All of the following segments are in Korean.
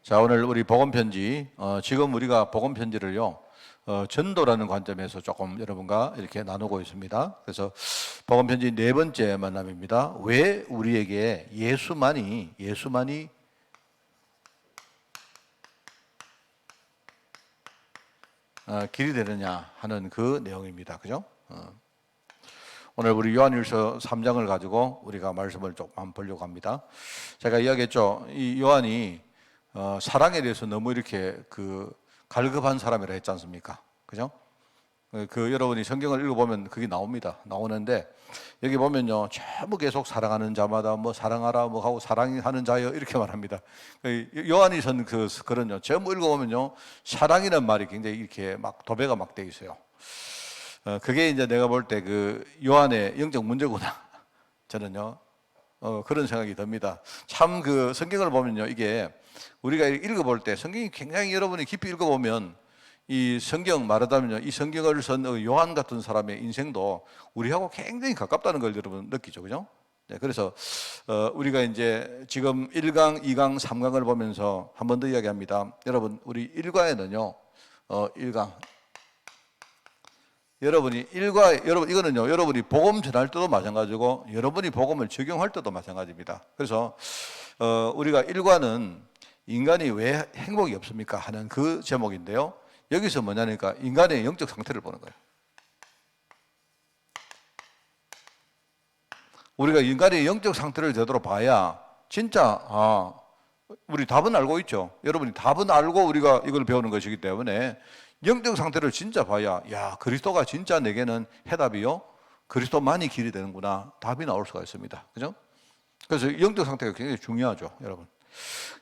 자, 오늘 우리 복음편지, 지금 우리가 복음편지를요, 전도라는 관점에서 조금 여러분과 이렇게 나누고 있습니다. 그래서 복음편지 네 번째 만남입니다. 왜 우리에게 예수만이 길이 되느냐 하는 그 내용입니다. 그죠? 오늘 우리 요한일서 3장을 가지고 우리가 말씀을 조금 보려고 합니다. 제가 이야기했죠. 이 요한이 사랑에 대해서 너무 이렇게 갈급한 사람이라 했지 않습니까? 그죠? 여러분이 성경을 읽어보면 그게 나오는데 여기 보면요, 전부 계속 사랑하는 자마다 뭐 사랑하라 뭐 하고 사랑하는 자여 이렇게 말합니다. 요한이 선 그런요, 전부 읽어보면요, 사랑이라는 말이 굉장히 이렇게 막 도배가 막 돼 있어요. 그게 이제 내가 볼 때 요한의 영적 문제구나. 저는요, 그런 생각이 듭니다. 참 성경을 보면요, 이게 우리가 읽어볼 때 성경이 굉장히 여러분이 깊이 읽어보면 이 성경 말하자면요, 이 성경을 쓴 요한 같은 사람의 인생도 우리하고 굉장히 가깝다는 걸 여러분 느끼죠, 그죠? 네, 그래서 우리가 이제 지금 1강, 2강, 3강을 보면서 한 번 더 이야기합니다. 여러분, 우리 1과에는요, 1강. 여러분이 이거는요, 여러분이 복음 전할 때도 마찬가지고 여러분이 복음을 적용할 때도 마찬가지입니다. 그래서 우리가 1과는 인간이 왜 행복이 없습니까? 하는 그 제목인데요. 여기서 뭐냐니까 인간의 영적 상태를 보는 거예요. 우리가 인간의 영적 상태를 제대로 봐야 진짜 우리 답은 알고 있죠. 여러분이 답은 알고 우리가 이걸 배우는 것이기 때문에 영적 상태를 진짜 봐야, 야, 그리스도가 진짜 내게는 해답이요, 그리스도만이 길이 되는구나, 답이 나올 수가 있습니다. 그죠? 그래서 영적 상태가 굉장히 중요하죠, 여러분.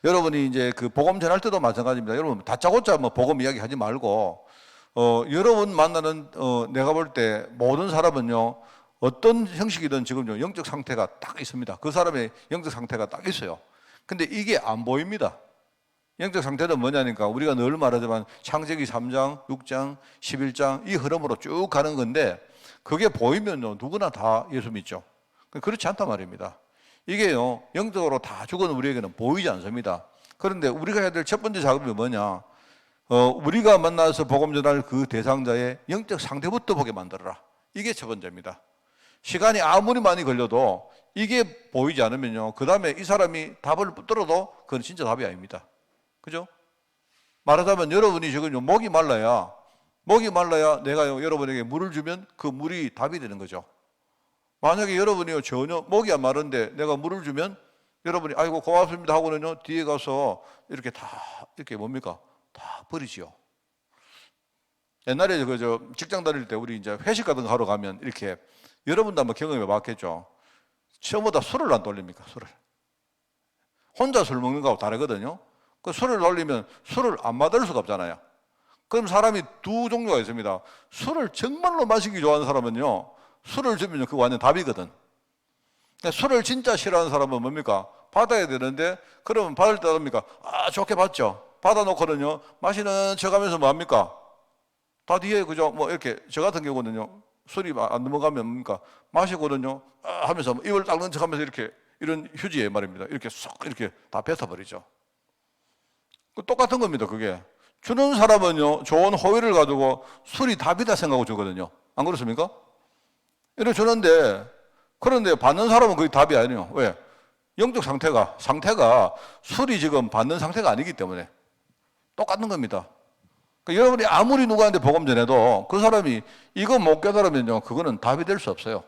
여러분이 이제 복음 전할 때도 마찬가지입니다. 여러분 다짜고짜 뭐 복음 이야기 하지 말고, 여러분 만나는 내가 볼 때 모든 사람은요, 어떤 형식이든 지금요, 영적 상태가 딱 있습니다. 그 사람의 영적 상태가 딱 있어요. 근데 이게 안 보입니다. 영적 상태는 뭐냐니까 우리가 늘 말하지만 창세기 3장, 6장, 11장 이 흐름으로 쭉 가는 건데, 그게 보이면요, 누구나 다 예수 믿죠. 그렇지 않단 말입니다. 이게요, 영적으로 다 죽은 우리에게는 보이지 않습니다. 그런데 우리가 해야 될 첫 번째 작업이 뭐냐? 우리가 만나서 복음 전할 그 대상자의 영적 상태부터 보게 만들어라. 이게 첫 번째입니다. 시간이 아무리 많이 걸려도 이게 보이지 않으면요, 그 다음에 이 사람이 답을 붙들어도 그건 진짜 답이 아닙니다. 그죠? 말하자면 여러분이 지금 목이 말라야 내가 여러분에게 물을 주면 그 물이 답이 되는 거죠. 만약에 여러분이 전혀 목이 안 마른데 내가 물을 주면 여러분이 아이고 고맙습니다 하고는요, 뒤에 가서 이렇게 이렇게 뭡니까? 다 버리지요. 옛날에 직장 다닐 때 우리 이제 회식 같은 거 하러 가면 이렇게, 여러분도 한번 경험해 봤겠죠. 처음보다 술을 안 돌립니까? 술을. 혼자 술 먹는 거하고 다르거든요. 그 술을 돌리면 술을 안 받을 수가 없잖아요. 그럼 사람이 두 종류가 있습니다. 술을 정말로 마시기 좋아하는 사람은요, 술을 주면 그거 완전 답이거든. 술을 진짜 싫어하는 사람은 뭡니까? 받아야 되는데, 그러면 받을 때 합니까? 좋게 받죠. 받아놓고는요, 마시는 척 하면서 뭐 합니까? 다 뒤에, 그죠? 뭐 이렇게, 저 같은 경우는요, 술이 안 넘어가면 뭡니까? 마시고는요, 하면서 입을 닦는 척 하면서 이렇게, 이런 휴지에 말입니다. 이렇게 쏙 이렇게 다 뱉어버리죠. 똑같은 겁니다, 그게. 주는 사람은요, 좋은 호의를 가지고 술이 답이다 생각하고 주거든요. 안 그렇습니까? 이렇게 주는데, 그런데 받는 사람은 그게 답이 아니에요. 왜? 영적 상태가 술이 지금 받는 상태가 아니기 때문에 똑같은 겁니다. 그러니까 여러분이 아무리 누구한테 복음 전해도 그 사람이 이거 못 깨달으면요, 그거는 답이 될 수 없어요.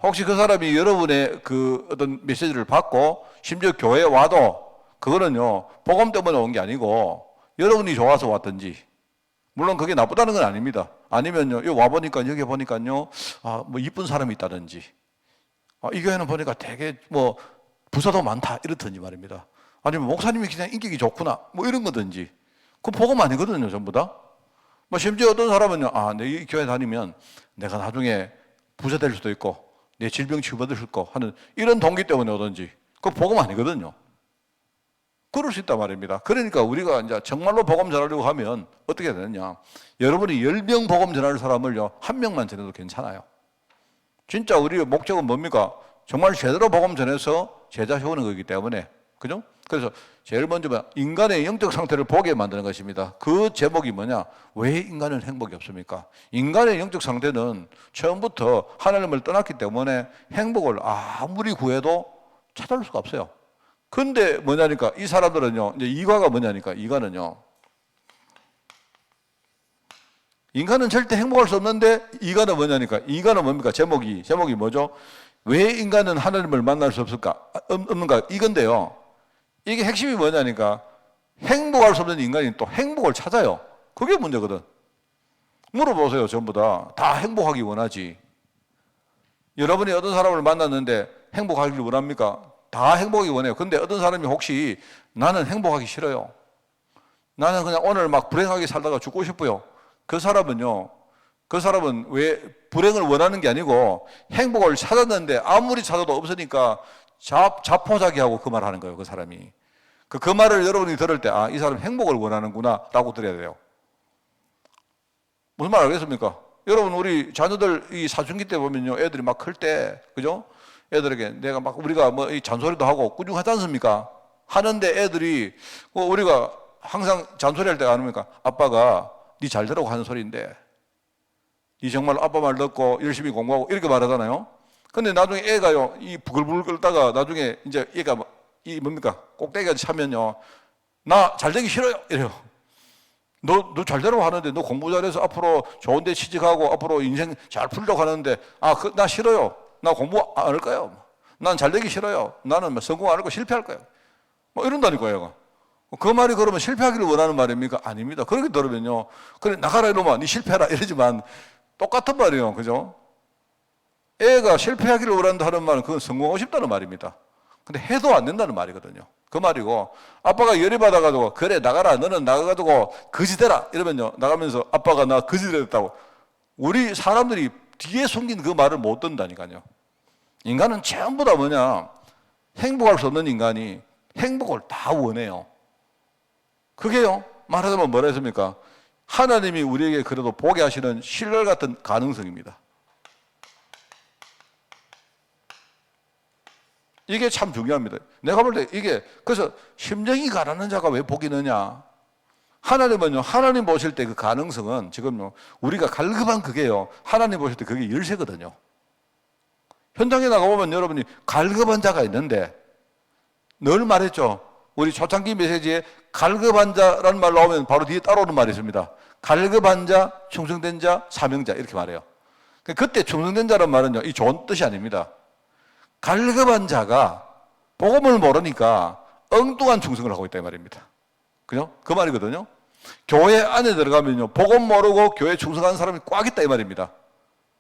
혹시 그 사람이 여러분의 어떤 메시지를 받고 심지어 교회에 와도 그거는요, 복음 때문에 온 게 아니고 여러분이 좋아서 왔든지, 물론 그게 나쁘다는 건 아닙니다. 아니면요, 여기 와보니까, 여기 보니까요, 뭐 이쁜 사람이 있다든지, 이 교회는 보니까 되게 뭐 부서도 많다 이렇든지 말입니다. 아니면 목사님이 그냥 인격이 좋구나 뭐 이런 거든지, 그건 복음 아니거든요, 전부 다. 뭐 심지어 어떤 사람은요, 내 이 교회 다니면 내가 나중에 부자 될 수도 있고 내 질병 치유받을 수 있고 하는 이런 동기 때문에 오든지, 그건 복음 아니거든요. 그럴 수 있단 말입니다. 그러니까 우리가 이제 정말로 복음 전하려고 하면 어떻게 되느냐? 여러분이 10명 복음 전할 사람을요, 1명만 전해도 괜찮아요. 진짜 우리의 목적은 뭡니까? 정말 제대로 복음 전해서 제자 세우는 거기 때문에, 그죠? 그래서 제일 먼저 인간의 영적 상태를 보게 만드는 것입니다. 그 제목이 뭐냐? 왜 인간은 행복이 없습니까? 인간의 영적 상태는 처음부터 하나님을 떠났기 때문에 행복을 아무리 구해도 찾을 수가 없어요. 근데 뭐냐니까 이 사람들은요, 이제 이과가 뭐냐니까 이과는요, 인간은 절대 행복할 수 없는데 이과는 뭐냐니까 이과는 뭡니까? 제목이 뭐죠? 왜 인간은 하나님을 만날 수 없는가? 이건데요. 이게 핵심이 뭐냐니까 행복할 수 없는 인간이 또 행복을 찾아요. 그게 문제거든. 물어보세요. 전부 다 행복하기 원하지. 여러분이 어떤 사람을 만났는데 행복하기를 원합니까? 다 행복하기 원해요. 근데 어떤 사람이 혹시 나는 행복하기 싫어요. 나는 그냥 오늘 막 불행하게 살다가 죽고 싶어요. 그 사람은 왜 불행을 원하는 게 아니고 행복을 찾았는데 아무리 찾아도 없으니까 자포자기하고 그 말을 하는 거예요. 그 사람이. 그 말을 여러분이 들을 때 이 사람 행복을 원하는구나 라고 들어야 돼요. 무슨 말 알겠습니까? 여러분 우리 자녀들 이 사춘기 때 보면요, 애들이 막 클 때, 그죠? 애들에게 내가 막 우리가 뭐 이 잔소리도 하고 꾸중하지 않습니까? 하는데 애들이 우리가 항상 잔소리할 때가 아닙니까? 아빠가 네 잘 되라고 하는 소리인데 네 정말 아빠 말 듣고 열심히 공부하고 이렇게 말하잖아요. 근데 나중에 애가요, 이 부글부글 끓다가 나중에 이제 얘가 이 뭡니까? 꼭대기가 차면요, 나 잘 되기 싫어요. 이래요. 너 잘 되라고 하는데 너 공부 잘해서 앞으로 좋은 데 취직하고 앞으로 인생 잘 풀려고 하는데 나 싫어요. 나 공부 안 할 거예요. 난 잘 되기 싫어요. 나는 성공 안 할 거 실패할 거예요. 뭐 이런다니까요, 얘가. 그 말이 그러면 실패하기를 원하는 말입니까? 아닙니다. 그렇게 들으면요, 그래 나가라 이놈아, 네 실패해라 이러지만 똑같은 말이에요. 그죠? 애가 실패하기를 원한다 하는 말은 그건 성공하고 싶다는 말입니다. 근데 해도 안 된다는 말이거든요. 그 말이고, 아빠가 열이 받아가지고 그래 나가라, 너는 나가가지고 거지되라 이러면요, 나가면서 아빠가 나 거지됐다고, 우리 사람들이 뒤에 숨긴 그 말을 못 듣는다니까요. 인간은 전부 다 뭐냐, 행복할 수 없는 인간이 행복을 다 원해요. 그게요, 말하자면 뭐라 했습니까? 하나님이 우리에게 그래도 보게 하시는 신랄 같은 가능성입니다. 이게 참 중요합니다. 내가 볼 때 이게, 그래서 심령이 가라는 자가 왜 복이 있느냐? 하나님은요, 하나님 보실 때 그 가능성은 지금요, 우리가 갈급한 그게요, 하나님 보실 때 그게 열쇠거든요. 현장에 나가보면 여러분이 갈급한 자가 있는데, 늘 말했죠. 우리 초창기 메시지에 갈급한 자라는 말 나오면 바로 뒤에 따라오는 말이 있습니다. 갈급한 자, 충성된 자, 사명자 이렇게 말해요. 그때 충성된 자란 말은요, 이 좋은 뜻이 아닙니다. 갈급한 자가 복음을 모르니까 엉뚱한 충성을 하고 있다 이 말입니다. 그죠? 그 말이거든요. 교회 안에 들어가면요, 복음 모르고 교회 충성하는 사람이 꽉 있다 이 말입니다.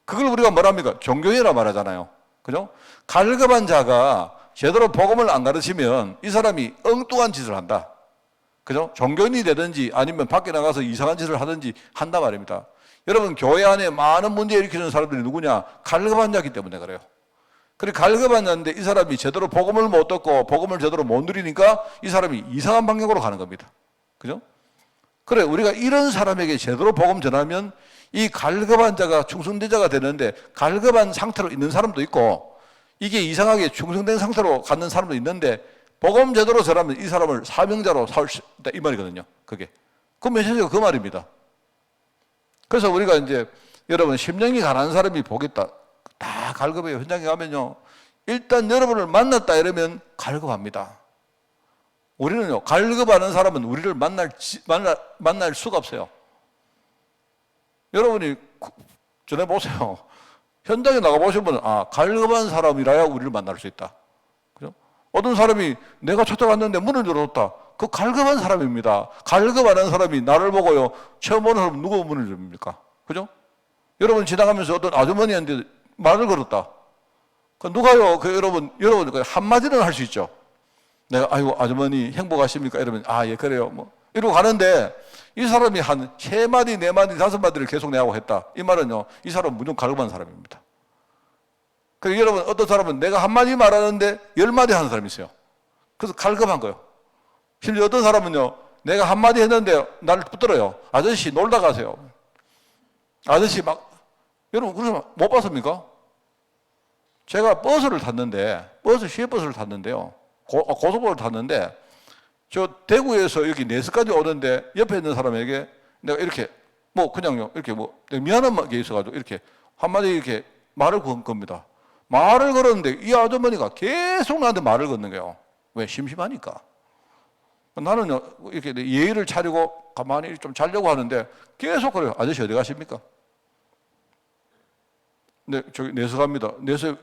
그걸 우리가 뭐랍니까? 종교회라 말하잖아요. 그죠? 갈급한 자가 제대로 복음을 안 가르치면 이 사람이 엉뚱한 짓을 한다. 그죠? 종교인이 되든지 아니면 밖에 나가서 이상한 짓을 하든지 한다 말입니다. 여러분, 교회 안에 많은 문제 일으키는 사람들이 누구냐? 갈급한 자이기 때문에 그래요. 그래, 갈급한 자인데 이 사람이 제대로 복음을 못 듣고 복음을 제대로 못 누리니까 이 사람이 이상한 방향으로 가는 겁니다. 그죠? 그래, 우리가 이런 사람에게 제대로 복음 전하면 이 갈급한 자가 충성된 자가 되는데, 갈급한 상태로 있는 사람도 있고 이게 이상하게 충성된 상태로 갖는 사람도 있는데, 복음 제대로 전하면 이 사람을 사명자로 삼을 수 있다 이 말이거든요. 그게 그 메시지가 그 말입니다. 그래서 우리가 이제 여러분, 심령이 가난한 사람이 복이 있다. 다 갈급해요. 현장에 가면요, 일단 여러분을 만났다 이러면 갈급합니다. 우리는요, 갈급하는 사람은 우리를 만날 수가 없어요. 여러분이 전해 보세요. 현장에 나가보시면 갈급한 사람이라야 우리를 만날 수 있다. 그죠? 어떤 사람이 내가 찾아갔는데 문을 열어줬다. 그 갈급한 사람입니다. 갈급하는 사람이 나를 보고요, 처음 오는 사람은 누구 문을 열입니까? 그죠? 여러분 지나가면서 어떤 아주머니한테 말을 걸었다. 그 누가요? 여러분 한마디는 할 수 있죠. 내가 아이고 아주머니 행복하십니까? 이러면 예 그래요. 뭐 이러고 가는데, 이 사람이 한 3마디, 4마디, 5마디를 계속 내하고 했다. 이 말은요, 이 사람은 무조건 갈급한 사람입니다. 그래서 여러분, 어떤 사람은 내가 한마디 말하는데 10마디 하는 사람이 있어요. 그래서 갈급한 거예요. 심지어 어떤 사람은요, 내가 한마디 했는데 나를 붙들어요. 아저씨 놀다 가세요. 아저씨 여러분 그래서 못 봤습니까? 제가 시외버스를 탔는데요. 고속버스를 탔는데 저 대구에서 여기 내서까지 오는데 옆에 있는 사람에게 내가 이렇게 뭐 그냥요 이렇게 뭐 미안한 게 있어가지고 이렇게 한마디 이렇게 말을 건 겁니다. 말을 걸었는데 이 아주머니가 계속 나한테 말을 걷는 거예요. 왜? 심심하니까. 나는요 이렇게 예의를 차리고 가만히 좀 자려고 하는데 계속 그래요. 아저씨 어디 가십니까? 네, 저기 내서 갑니다. 내서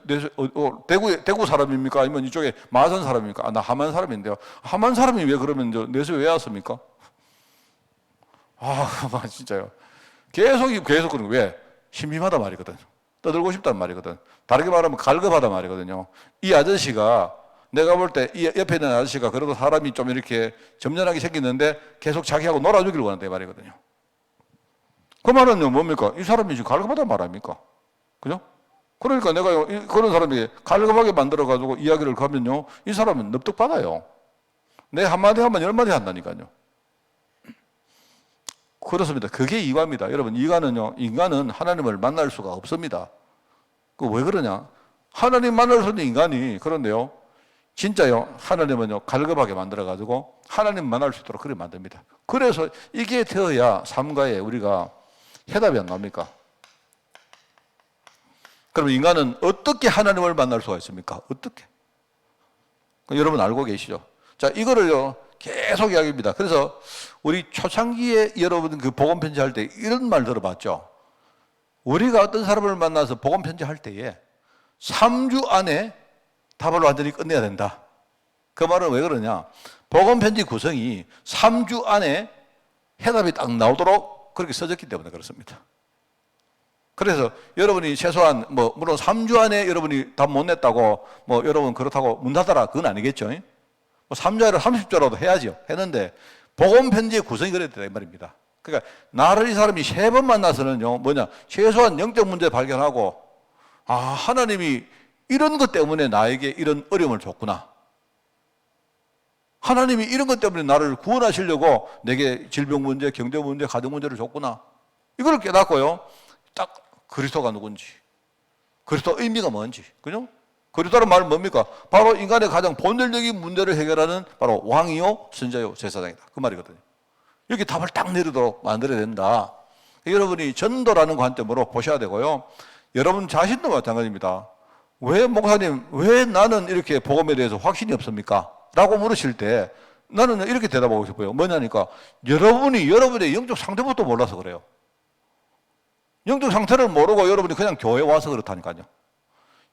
대구 사람입니까? 아니면 이쪽에 마산 사람입니까? 아, 나 함안 사람인데요. 함안 사람이 왜 그러면 내서 왜 왔습니까? 아, 진짜요. 계속 그런 거 왜? 심심하다 말이거든. 떠들고 싶단 말이거든. 다르게 말하면 갈급하다 말이거든요. 이 아저씨가 내가 볼 때 이 옆에 있는 아저씨가 그래도 사람이 좀 이렇게 점잖하게 생겼는데 계속 자기하고 놀아주기를 원한다 이 말이거든요. 그 말은요 뭡니까? 이 사람이 지금 갈급하다 말 아닙니까? 그죠? 그러니까 내가 그런 사람이 갈급하게 만들어가지고 이야기를 가면요, 이 사람은 납득 받아요. 내 한마디 하면 10마디 한다니까요. 그렇습니다. 그게 이과입니다. 여러분, 인간은 하나님을 만날 수가 없습니다. 그 왜 그러냐? 하나님 만날 수 있는 인간이, 그런데요, 진짜요, 하나님은요, 갈급하게 만들어가지고 하나님 만날 수 있도록 그렇게 만듭니다. 그래서 이게 되어야 삶가에 우리가 해답이 안 나옵니까? 그럼 인간은 어떻게 하나님을 만날 수가 있습니까? 어떻게? 여러분 알고 계시죠? 자, 이거를요, 계속 이야기합니다. 그래서 우리 초창기에 여러분 그 복음 편지할 때 이런 말 들어봤죠? 우리가 어떤 사람을 만나서 복음 편지할 때에 3주 안에 답을 완전히 끝내야 된다. 그 말은 왜 그러냐? 복음 편지 구성이 3주 안에 해답이 딱 나오도록 그렇게 써졌기 때문에 그렇습니다. 그래서 여러분이 최소한 물론 3주 안에 여러분이 답 못 냈다고 여러분 그렇다고 문 닫아라 그건 아니겠죠. 3주 안에 30주라도 해야죠. 했는데 복음 편지의 구성이 그래야 된다 이 말입니다. 그러니까 나를 이 사람이 3번 만나서는요 최소한 영적 문제 발견하고 하나님이 이런 것 때문에 나에게 이런 어려움을 줬구나. 하나님이 이런 것 때문에 나를 구원하시려고 내게 질병 문제, 경제 문제, 가정 문제를 줬구나. 이걸 깨닫고요. 딱 그리스도가 누군지, 그리스도 의미가 뭔지, 그죠? 그리스도라는 말은 뭡니까? 바로 인간의 가장 본질적인 문제를 해결하는 바로 왕이요, 선자요, 제사장이다. 그 말이거든요. 이렇게 답을 딱 내리도록 만들어야 된다. 여러분이 전도라는 관점으로 보셔야 되고요. 여러분 자신도 마찬가지입니다. 왜 목사님, 왜 나는 이렇게 복음에 대해서 확신이 없습니까? 라고 물으실 때 나는 이렇게 대답하고 싶어요. 뭐냐니까 여러분이 여러분의 영적 상태부터 몰라서 그래요. 영적 상태를 모르고 여러분이 그냥 교회 와서 그렇다니까요.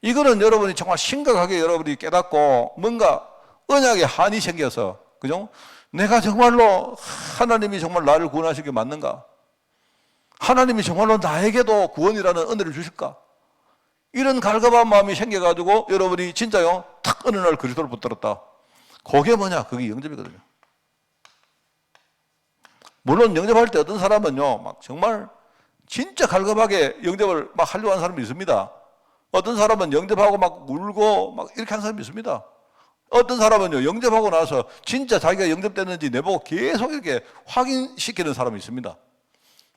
이거는 여러분이 정말 심각하게 여러분이 깨닫고 뭔가 언약에 한이 생겨서, 그죠? 내가 정말로 하나님이 정말 나를 구원하시기 맞는가? 하나님이 정말로 나에게도 구원이라는 은혜를 주실까? 이런 갈급한 마음이 생겨가지고 여러분이 진짜요, 탁 어느 날 그리스도를 붙들었다. 그게 뭐냐? 그게 영접이거든요. 물론 영접할 때 어떤 사람은요, 막 정말 진짜 갈급하게 영접을 막 하려고 하는 사람이 있습니다. 어떤 사람은 영접하고 막 울고 막 이렇게 하는 사람이 있습니다. 어떤 사람은요, 영접하고 나서 진짜 자기가 영접됐는지 내보고 계속 이렇게 확인시키는 사람이 있습니다.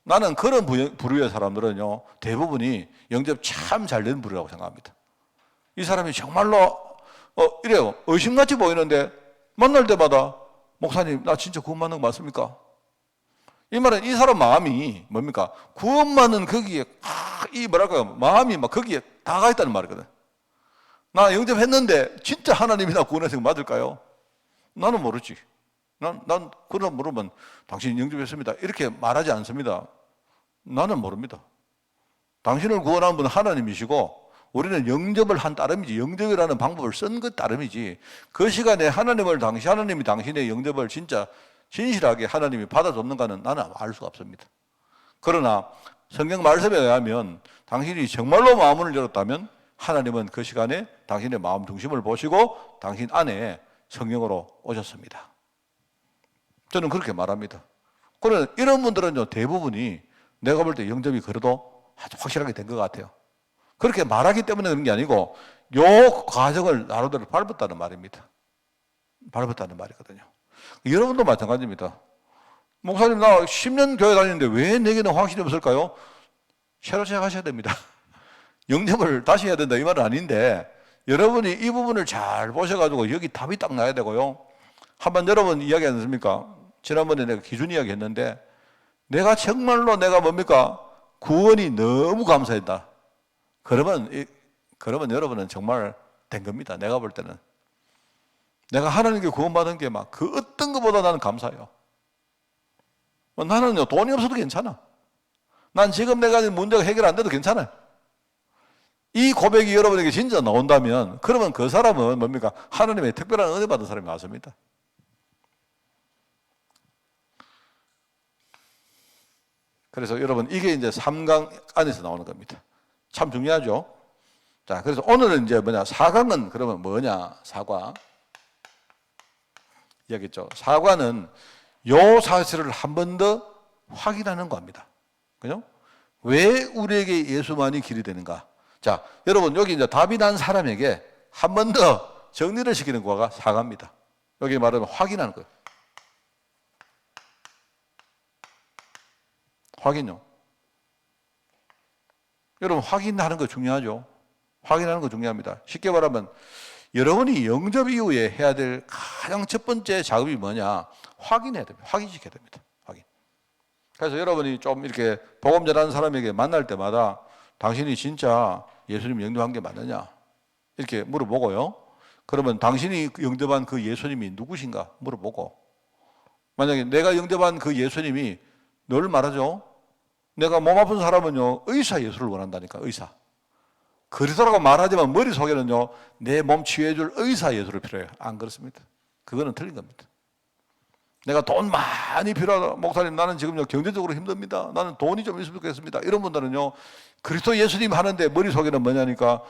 나는 그런 부류의 사람들은요, 대부분이 영접 참 잘 된 부류라고 생각합니다. 이 사람이 정말로, 이래요. 의심같이 보이는데 만날 때마다 목사님, 나 진짜 구원받는 거 맞습니까? 이 말은 이 사람 마음이 뭡니까? 구원받는 거기에, 마음이 막 거기에 다 가 있다는 말이거든. 나 영접했는데 진짜 하나님이 나 구원해서 맞을까요? 나는 모르지. 난 그런 물으면 당신이 영접했습니다. 이렇게 말하지 않습니다. 나는 모릅니다. 당신을 구원한 분은 하나님이시고 우리는 영접을 한 따름이지, 영접이라는 방법을 쓴 것 따름이지, 그 시간에 하나님이 당신의 영접을 진짜 진실하게 하나님이 받아줬는가는 나는 알 수가 없습니다. 그러나 성경 말씀에 의하면 당신이 정말로 마음을 열었다면 하나님은 그 시간에 당신의 마음 중심을 보시고 당신 안에 성령으로 오셨습니다. 저는 그렇게 말합니다. 그러나 이런 분들은요, 대부분이 내가 볼 때 영접이 그래도 아주 확실하게 된 것 같아요. 그렇게 말하기 때문에 그런 게 아니고 요 과정을 나름대로 밟았다는 말입니다. 밟았다는 말이거든요. 여러분도 마찬가지입니다. 목사님, 나 10년 교회 다니는데 왜 내게는 확신이 없을까요? 새로 시작하셔야 됩니다. 영접을 다시 해야 된다 이 말은 아닌데, 여러분이 이 부분을 잘 보셔가지고 여기 답이 딱 나야 되고요. 한번 여러분 이야기 안 했습니까? 지난번에 내가 기준 이야기 했는데, 내가 정말로 내가 뭡니까? 구원이 너무 감사했다. 그러면 여러분은 정말 된 겁니다. 내가 볼 때는. 내가 하나님께 구원받은 게 막 그 어떤 것보다 나는 감사해요. 나는요, 돈이 없어도 괜찮아. 난 지금 내가 문제가 해결 안 돼도 괜찮아요. 이 고백이 여러분에게 진짜 나온다면, 그러면 그 사람은 뭡니까? 하나님의 특별한 은혜 받은 사람이 맞습니다. 그래서 여러분, 이게 이제 3강 안에서 나오는 겁니다. 참 중요하죠? 자, 그래서 오늘은 이제 4강은 그러면 뭐냐? 사과. 이야기했죠. 사과는 요 사실을 한 번 더 확인하는 겁니다. 그죠? 왜 우리에게 예수만이 길이 되는가? 자, 여러분, 여기 이제 답이 난 사람에게 한 번 더 정리를 시키는 거가 사과입니다. 여기 말하면 확인하는 거예요. 확인요. 여러분, 확인하는 거 중요하죠. 확인하는 거 중요합니다. 쉽게 말하면 여러분이 영접 이후에 해야 될 가장 첫 번째 작업이 뭐냐? 확인해야 됩니다. 확인시켜야 됩니다. 확인. 그래서 여러분이 좀 이렇게 복음 전하는 사람에게 만날 때마다 당신이 진짜 예수님 영접한 게 맞느냐? 이렇게 물어보고요. 그러면 당신이 영접한 그 예수님이 누구신가? 물어보고. 만약에 내가 영접한 그 예수님이 늘 말하죠. 내가 몸 아픈 사람은요, 의사 예수를 원한다니까, 의사. 그리스도라고 말하지만 머릿속에는요, 내 몸 치유해줄 의사 예수를 필요해요. 안 그렇습니다. 그거는 틀린 겁니다. 내가 돈 많이 필요하다. 목사님, 나는 지금요, 경제적으로 힘듭니다. 나는 돈이 좀 있으면 좋겠습니다. 이런 분들은요, 그리스도 예수님 하는데 머릿속에는 뭐냐니까,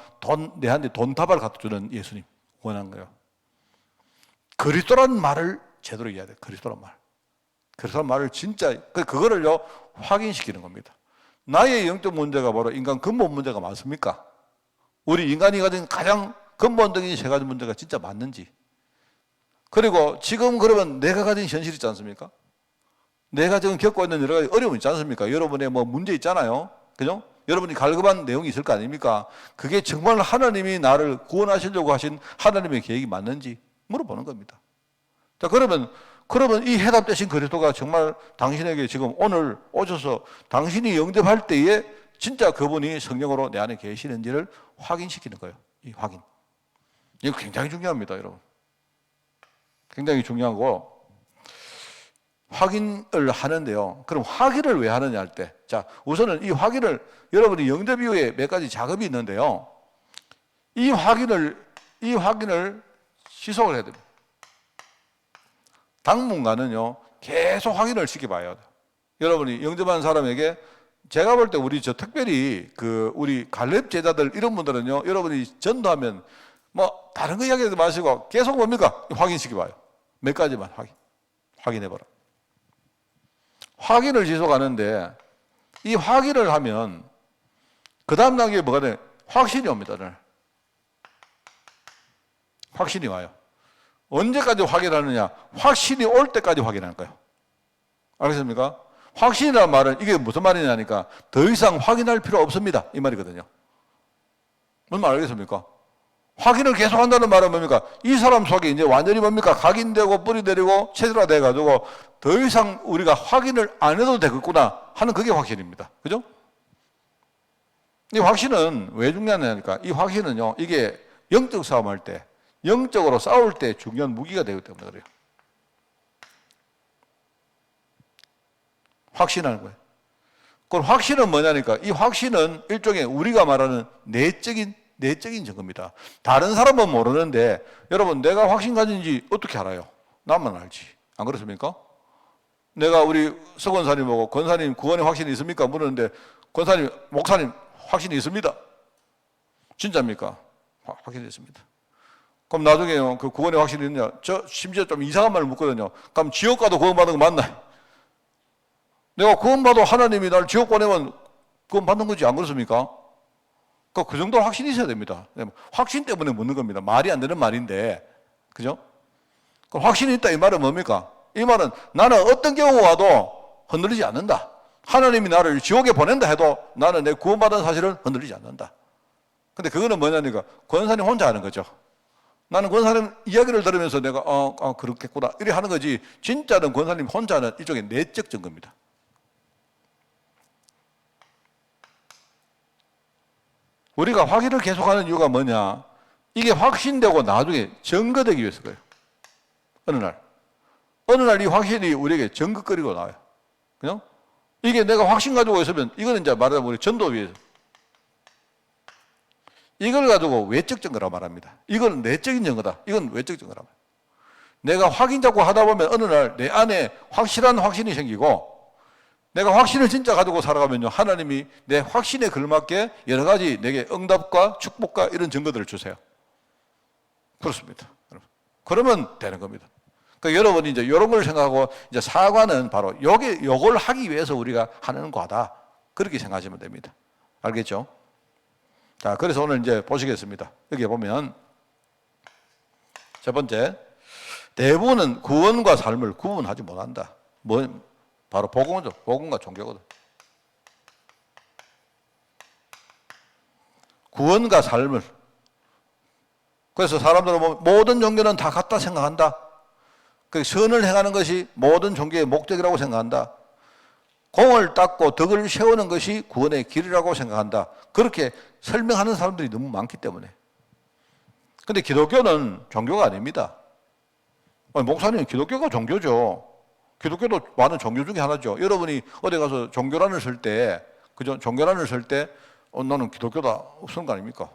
내한테 돈다발 갖다 주는 예수님 원하는 거예요. 그리스도라는 말을 제대로 이해해야 돼요. 그리스도라는 말. 그리스도라는 말을 진짜, 그거를요, 확인시키는 겁니다. 나의 영적 문제가 바로 인간 근본 문제가 맞습니까? 우리 인간이 가진 가장 근본적인 세 가지 문제가 진짜 맞는지. 그리고 지금 그러면 내가 가진 현실 있지 않습니까? 내가 지금 겪고 있는 여러 가지 어려움 있지 않습니까? 여러분의 문제 있잖아요. 그죠? 여러분이 갈급한 내용이 있을 거 아닙니까? 그게 정말 하나님이 나를 구원하시려고 하신 하나님의 계획이 맞는지 물어보는 겁니다. 자, 그러면 이 해답되신 그리스도가 정말 당신에게 지금 오늘 오셔서 당신이 영접할 때에 진짜 그분이 성령으로 내 안에 계시는지를 확인시키는 거예요. 이 확인. 이거 굉장히 중요합니다, 여러분. 굉장히 중요하고, 확인을 하는데요. 그럼 확인을 왜 하느냐 할 때, 자, 우선은 이 확인을 여러분이 영접 이후에 몇 가지 작업이 있는데요. 이 확인을 지속을 해야 됩니다. 당분간은요, 계속 확인을 시켜봐야 돼요. 여러분이 영접한 사람에게, 제가 볼 때 특별히 우리 갈렙 제자들 이런 분들은요, 여러분이 전도하면 다른 거 이야기하지 마시고 계속 뭡니까? 확인시켜봐요. 몇 가지만 확인해봐라. 확인을 지속하는데, 이 확인을 하면 그 다음 단계에 뭐가 돼? 확신이 옵니다. 확신이 와요. 언제까지 확인하느냐? 확신이 올 때까지 확인하는 거예요. 알겠습니까? 확신이라는 말은 이게 무슨 말이냐니까, 더 이상 확인할 필요 없습니다, 이 말이거든요. 무슨 말 알겠습니까? 확인을 계속 한다는 말은 뭡니까? 이 사람 속에 이제 완전히 뭡니까? 각인되고 뿌리 내리고 체질화돼 가지고 더 이상 우리가 확인을 안 해도 되겠구나 하는 그게 확신입니다. 그죠? 이 확신은 왜 중요하냐니까, 이 확신은요, 이게 영적 싸움할 때, 영적으로 싸울 때 중요한 무기가 되기 때문에 그래요. 확신하는 거예요. 그럼 확신은 뭐냐니까, 이 확신은 일종의 우리가 말하는 내적인 증거입니다. 다른 사람은 모르는데, 여러분, 내가 확신 가진지 어떻게 알아요? 나만 알지. 안 그렇습니까? 내가 우리 서 권사님 보고, 권사님 구원에 확신이 있습니까? 물었는데, 권사님, 목사님 확신이 있습니다. 진짜입니까? 확신이 있습니다. 그럼 나중에요, 그 구원에 확신이 있느냐? 저 심지어 좀 이상한 말을 묻거든요. 그럼 지옥 가도 구원받은 거 맞나? 내가 구원받아 하나님이 날 지옥 보내면 구원받는 거지, 안 그렇습니까? 그 정도 확신이 있어야 됩니다. 확신 때문에 묻는 겁니다. 말이 안 되는 말인데, 그죠? 그럼 확신이 있다 이 말은 뭡니까? 이 말은 나는 어떤 경우가 와도 흔들리지 않는다. 하나님이 나를 지옥에 보낸다 해도 나는 내 구원받은 사실을 흔들리지 않는다. 근데 그거는 뭐냐니까, 권사님 혼자 하는 거죠. 나는 권사님 이야기를 들으면서 내가 그렇겠구나 이래 하는 거지, 진짜는 권사님 혼자는 일종의 내적 증거입니다. 우리가 확인을 계속하는 이유가 뭐냐? 이게 확신되고 나중에 증거되기 위해서 그래요. 어느 날 이 확신이 우리에게 증거거리고 나와요. 그죠? 이게 내가 확신 가지고 있으면 이거는 이제 말하자면 우리 전도 위해서 이걸 가지고 외적 증거라 말합니다. 이건 내적인 증거다. 이건 외적 증거라 말합니다. 내가 확인 잡고 하다 보면 어느 날 내 안에 확실한 확신이 생기고, 내가 확신을 진짜 가지고 살아가면요, 하나님이 내 확신에 걸맞게 여러 가지 내게 응답과 축복과 이런 증거들을 주세요. 그렇습니다. 그러면 되는 겁니다. 그러니까 여러분이 이제 이런 걸 생각하고, 이제 사과는 바로 요걸 하기 위해서 우리가 하는 거다. 그렇게 생각하시면 됩니다. 알겠죠? 자, 그래서 오늘 이제 보시겠습니다. 여기 보면 첫 번째, 대부분은 구원과 삶을 구분하지 못한다. 바로 복음이죠. 복음과 종교거든. 구원과 삶을. 그래서 사람들은 모든 종교는 다 같다 생각한다. 그 선을 행하는 것이 모든 종교의 목적이라고 생각한다. 공을 닦고 덕을 세우는 것이 구원의 길이라고 생각한다. 그렇게 설명하는 사람들이 너무 많기 때문에. 근데 기독교는 종교가 아닙니다. 목사님, 기독교가 종교죠. 기독교도 많은 종교 중에 하나죠. 여러분이 어디 가서 종교란을 쓸 때, 그죠? 종교란을 쓸 때, 나는 기독교다 쓰는 거 아닙니까?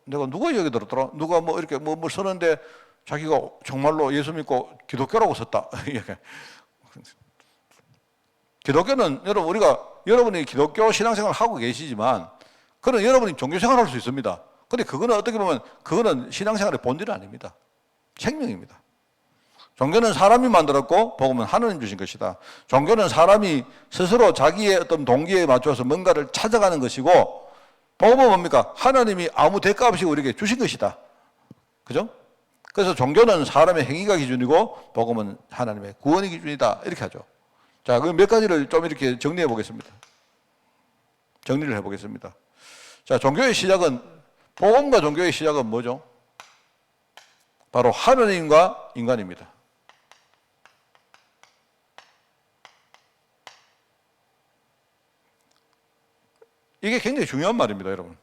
내가 누가 얘기 들었더라? 누가 뭐 이렇게 뭐 쓰는데 자기가 정말로 예수 믿고 기독교라고 썼다. 기독교는 여러분이 기독교 신앙생활을 하고 계시지만, 그건 여러분이 종교생활을 할 수 있습니다. 근데 그거는 어떻게 보면 그거는 신앙생활의 본질이 아닙니다. 생명입니다. 종교는 사람이 만들었고 복음은 하나님 주신 것이다. 종교는 사람이 스스로 자기의 어떤 동기에 맞춰서 뭔가를 찾아가는 것이고, 복음은 뭡니까? 하나님이 아무 대가 없이 우리에게 주신 것이다. 그죠? 그래서 종교는 사람의 행위가 기준이고 복음은 하나님의 구원이 기준이다. 이렇게 하죠. 자, 그럼 몇 가지를 좀 이렇게 정리해 보겠습니다. 정리를 해 보겠습니다. 자, 복음과 종교의 시작은 뭐죠? 바로 하나님과 인간입니다. 이게 굉장히 중요한 말입니다, 여러분.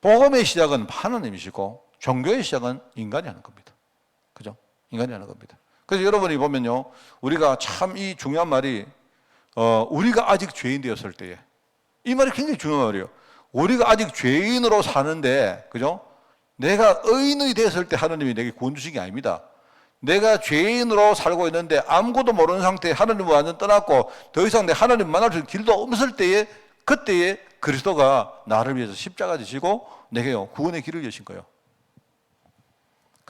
복음의 시작은 하나님이시고 종교의 시작은 인간이 하는 겁니다. 그죠? 인간이 하는 겁니다. 그래서 여러분이 보면요, 우리가 참 이 중요한 말이 우리가 아직 죄인 되었을 때에, 이 말이 굉장히 중요한 말이에요. 우리가 아직 죄인으로 사는데, 그죠? 내가 의인이 되었을 때 하나님이 내게 구원 주신 게 아닙니다. 내가 죄인으로 살고 있는데 아무것도 모르는 상태에 하나님을 완전 떠났고 더 이상 내 하나님 만날 수 있는 길도 없을 때에, 그때에 그리스도가 나를 위해서 십자가 지시고 내게요 구원의 길을 여신 거예요.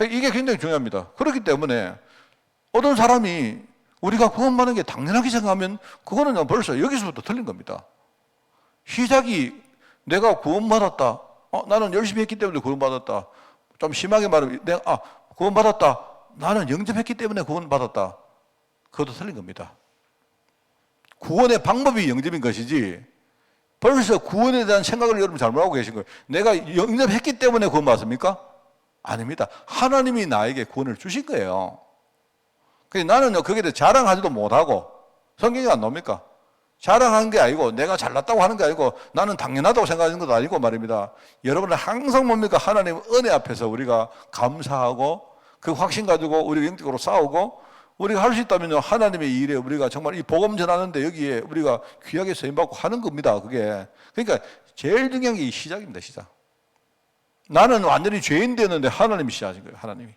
이게 굉장히 중요합니다. 그렇기 때문에 어떤 사람이 우리가 구원받는 게 당연하게 생각하면 그거는 벌써 여기서부터 틀린 겁니다. 시작이 내가 구원받았다. 나는 열심히 했기 때문에 구원받았다. 좀 심하게 말하면 내가 구원받았다. 나는 영접했기 때문에 구원받았다. 그것도 틀린 겁니다. 구원의 방법이 영접인 것이지 벌써 구원에 대한 생각을 여러분 잘못하고 계신 거예요. 내가 영접했기 때문에 구원받습니까? 아닙니다. 하나님이 나에게 구원을 주신 거예요. 그래서 나는 거기에 대해 자랑하지도 못하고, 성경이 안 나옵니까? 자랑하는 게 아니고 내가 잘났다고 하는 게 아니고 나는 당연하다고 생각하는 것도 아니고 말입니다. 여러분은 항상 뭡니까? 하나님 은혜 앞에서 우리가 감사하고 그 확신 가지고 우리가 영적으로 싸우고, 우리가 할 수 있다면요, 하나님의 일에 우리가 정말 이 복음 전하는데 여기에 우리가 귀하게 쓰임받고 하는 겁니다. 그게. 그러니까 제일 중요한 게 이 시작입니다. 시작. 나는 완전히 죄인 되었는데 하나님이 시작하신 거예요. 하나님이.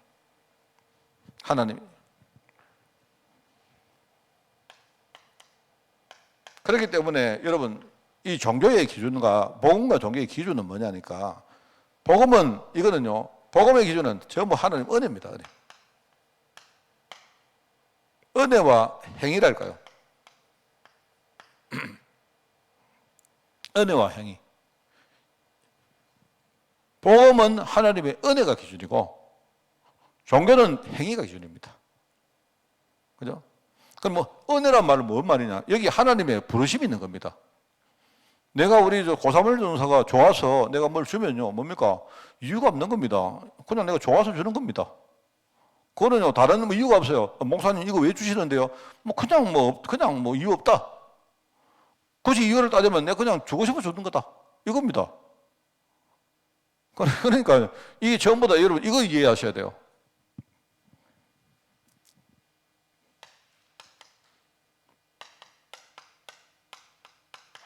그렇기 때문에 여러분, 이 종교의 기준과 복음과 종교의 기준은 뭐냐니까, 이거는요, 복음의 기준은 전부 하나님 은혜입니다. 은혜와 행위랄까요? 은혜와 행위. 복음은 하나님의 은혜가 기준이고 종교는 행위가 기준입니다. 그죠? 그럼 은혜란 말은 뭔 말이냐? 여기 하나님의 부르심이 있는 겁니다. 내가 우리 고사물 전사가 좋아서 내가 뭘 주면요, 뭡니까? 이유가 없는 겁니다. 그냥 내가 좋아서 주는 겁니다. 그거는요, 다른 뭐 이유가 없어요. 목사님 이거 왜 주시는데요? 그냥 뭐 이유 없다. 굳이 이유를 따지면 내가 그냥 주고 싶어 주는 거다. 이겁니다. 그러니까 이게 전부 다 여러분 이거 이해하셔야 돼요.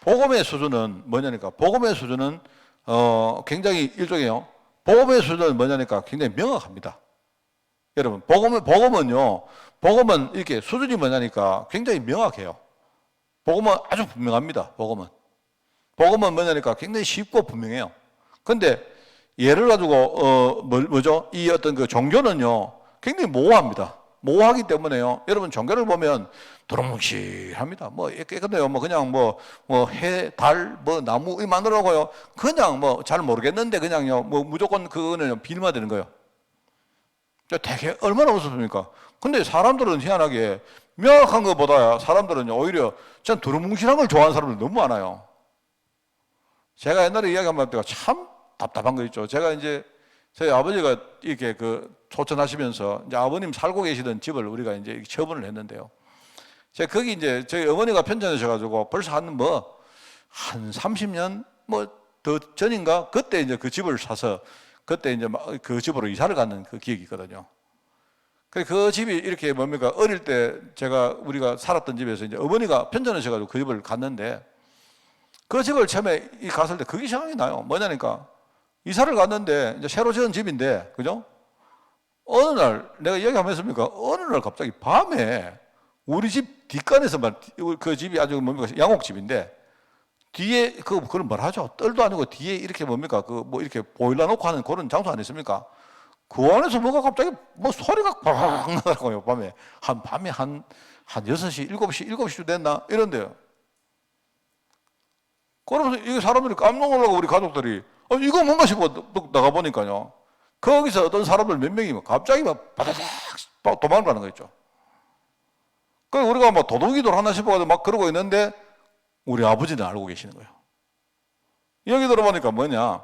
복음의 수준은 뭐냐니까? 복음의 수준은 굉장히 일종이에요. 복음의 수준은 뭐냐니까? 굉장히 명확합니다. 여러분, 복음은 이렇게 수준이 뭐냐니까? 굉장히 명확해요. 복음은 아주 분명합니다. 복음은 뭐냐니까? 굉장히 쉽고 분명해요. 근데 예를 가지고 뭐죠? 이 어떤 그 종교는요, 굉장히 모호합니다. 모호하기 때문에요. 여러분 종교를 보면 두루뭉실합니다. 근데요, 그냥 해, 달, 나무 이 만들어고요. 그냥 잘 모르겠는데 그냥요, 무조건 그거는 비밀화되는 거예요. 되게 얼마나 무섭습니까? 근데 사람들은 희한하게 명확한 것보다 사람들은요, 오히려 전 두루뭉실한 걸 좋아하는 사람들 너무 많아요. 제가 옛날에 이야기한 번 때가 참 답답한 거 있죠. 제가 이제 저희 아버지가 이렇게 초천하시면서 이제 아버님 살고 계시던 집을 우리가 이제 처분을 했는데요. 제가 거기 이제 저희 어머니가 편찮으셔가지고 벌써 한 30년 더 전인가? 그때 이제 그 집을 사서 그때 이제 그 집으로 이사를 가는 그 기억이 있거든요. 그 집이 이렇게 어릴 때 우리가 살았던 집에서 이제 어머니가 편찮으셔가지고 그 집을 갔는데 그 집을 처음에 갔을 때 그게 생각이 나요. 뭐냐니까 이사를 갔는데 이제 새로 지은 집인데, 그죠? 어느 날 내가 이야기 한번 했습니까? 어느 날 갑자기 밤에 우리 집 뒷간에서만 그 집이 아주 양옥집인데 뒤에 그걸 뭐라 하죠? 뜰도 아니고 뒤에 이렇게 이렇게 보일러 놓고 하는 그런 장소 아니십니까? 그 안에서 뭐가 갑자기 소리가 팡 나더라고요. 밤에 한 6시, 7시 됐나? 이런데요. 그러면서 이 사람들이 깜짝 놀라고 우리 가족들이 이거 뭔가 싶어 나가보니까요. 거기서 어떤 사람들 몇 명이 갑자기 바다닥 도망을 가는 거 있죠. 그래서 우리가 도둑이들 하나 싶어가지고 그러고 있는데 우리 아버지는 알고 계시는 거예요. 여기 들어보니까 뭐냐.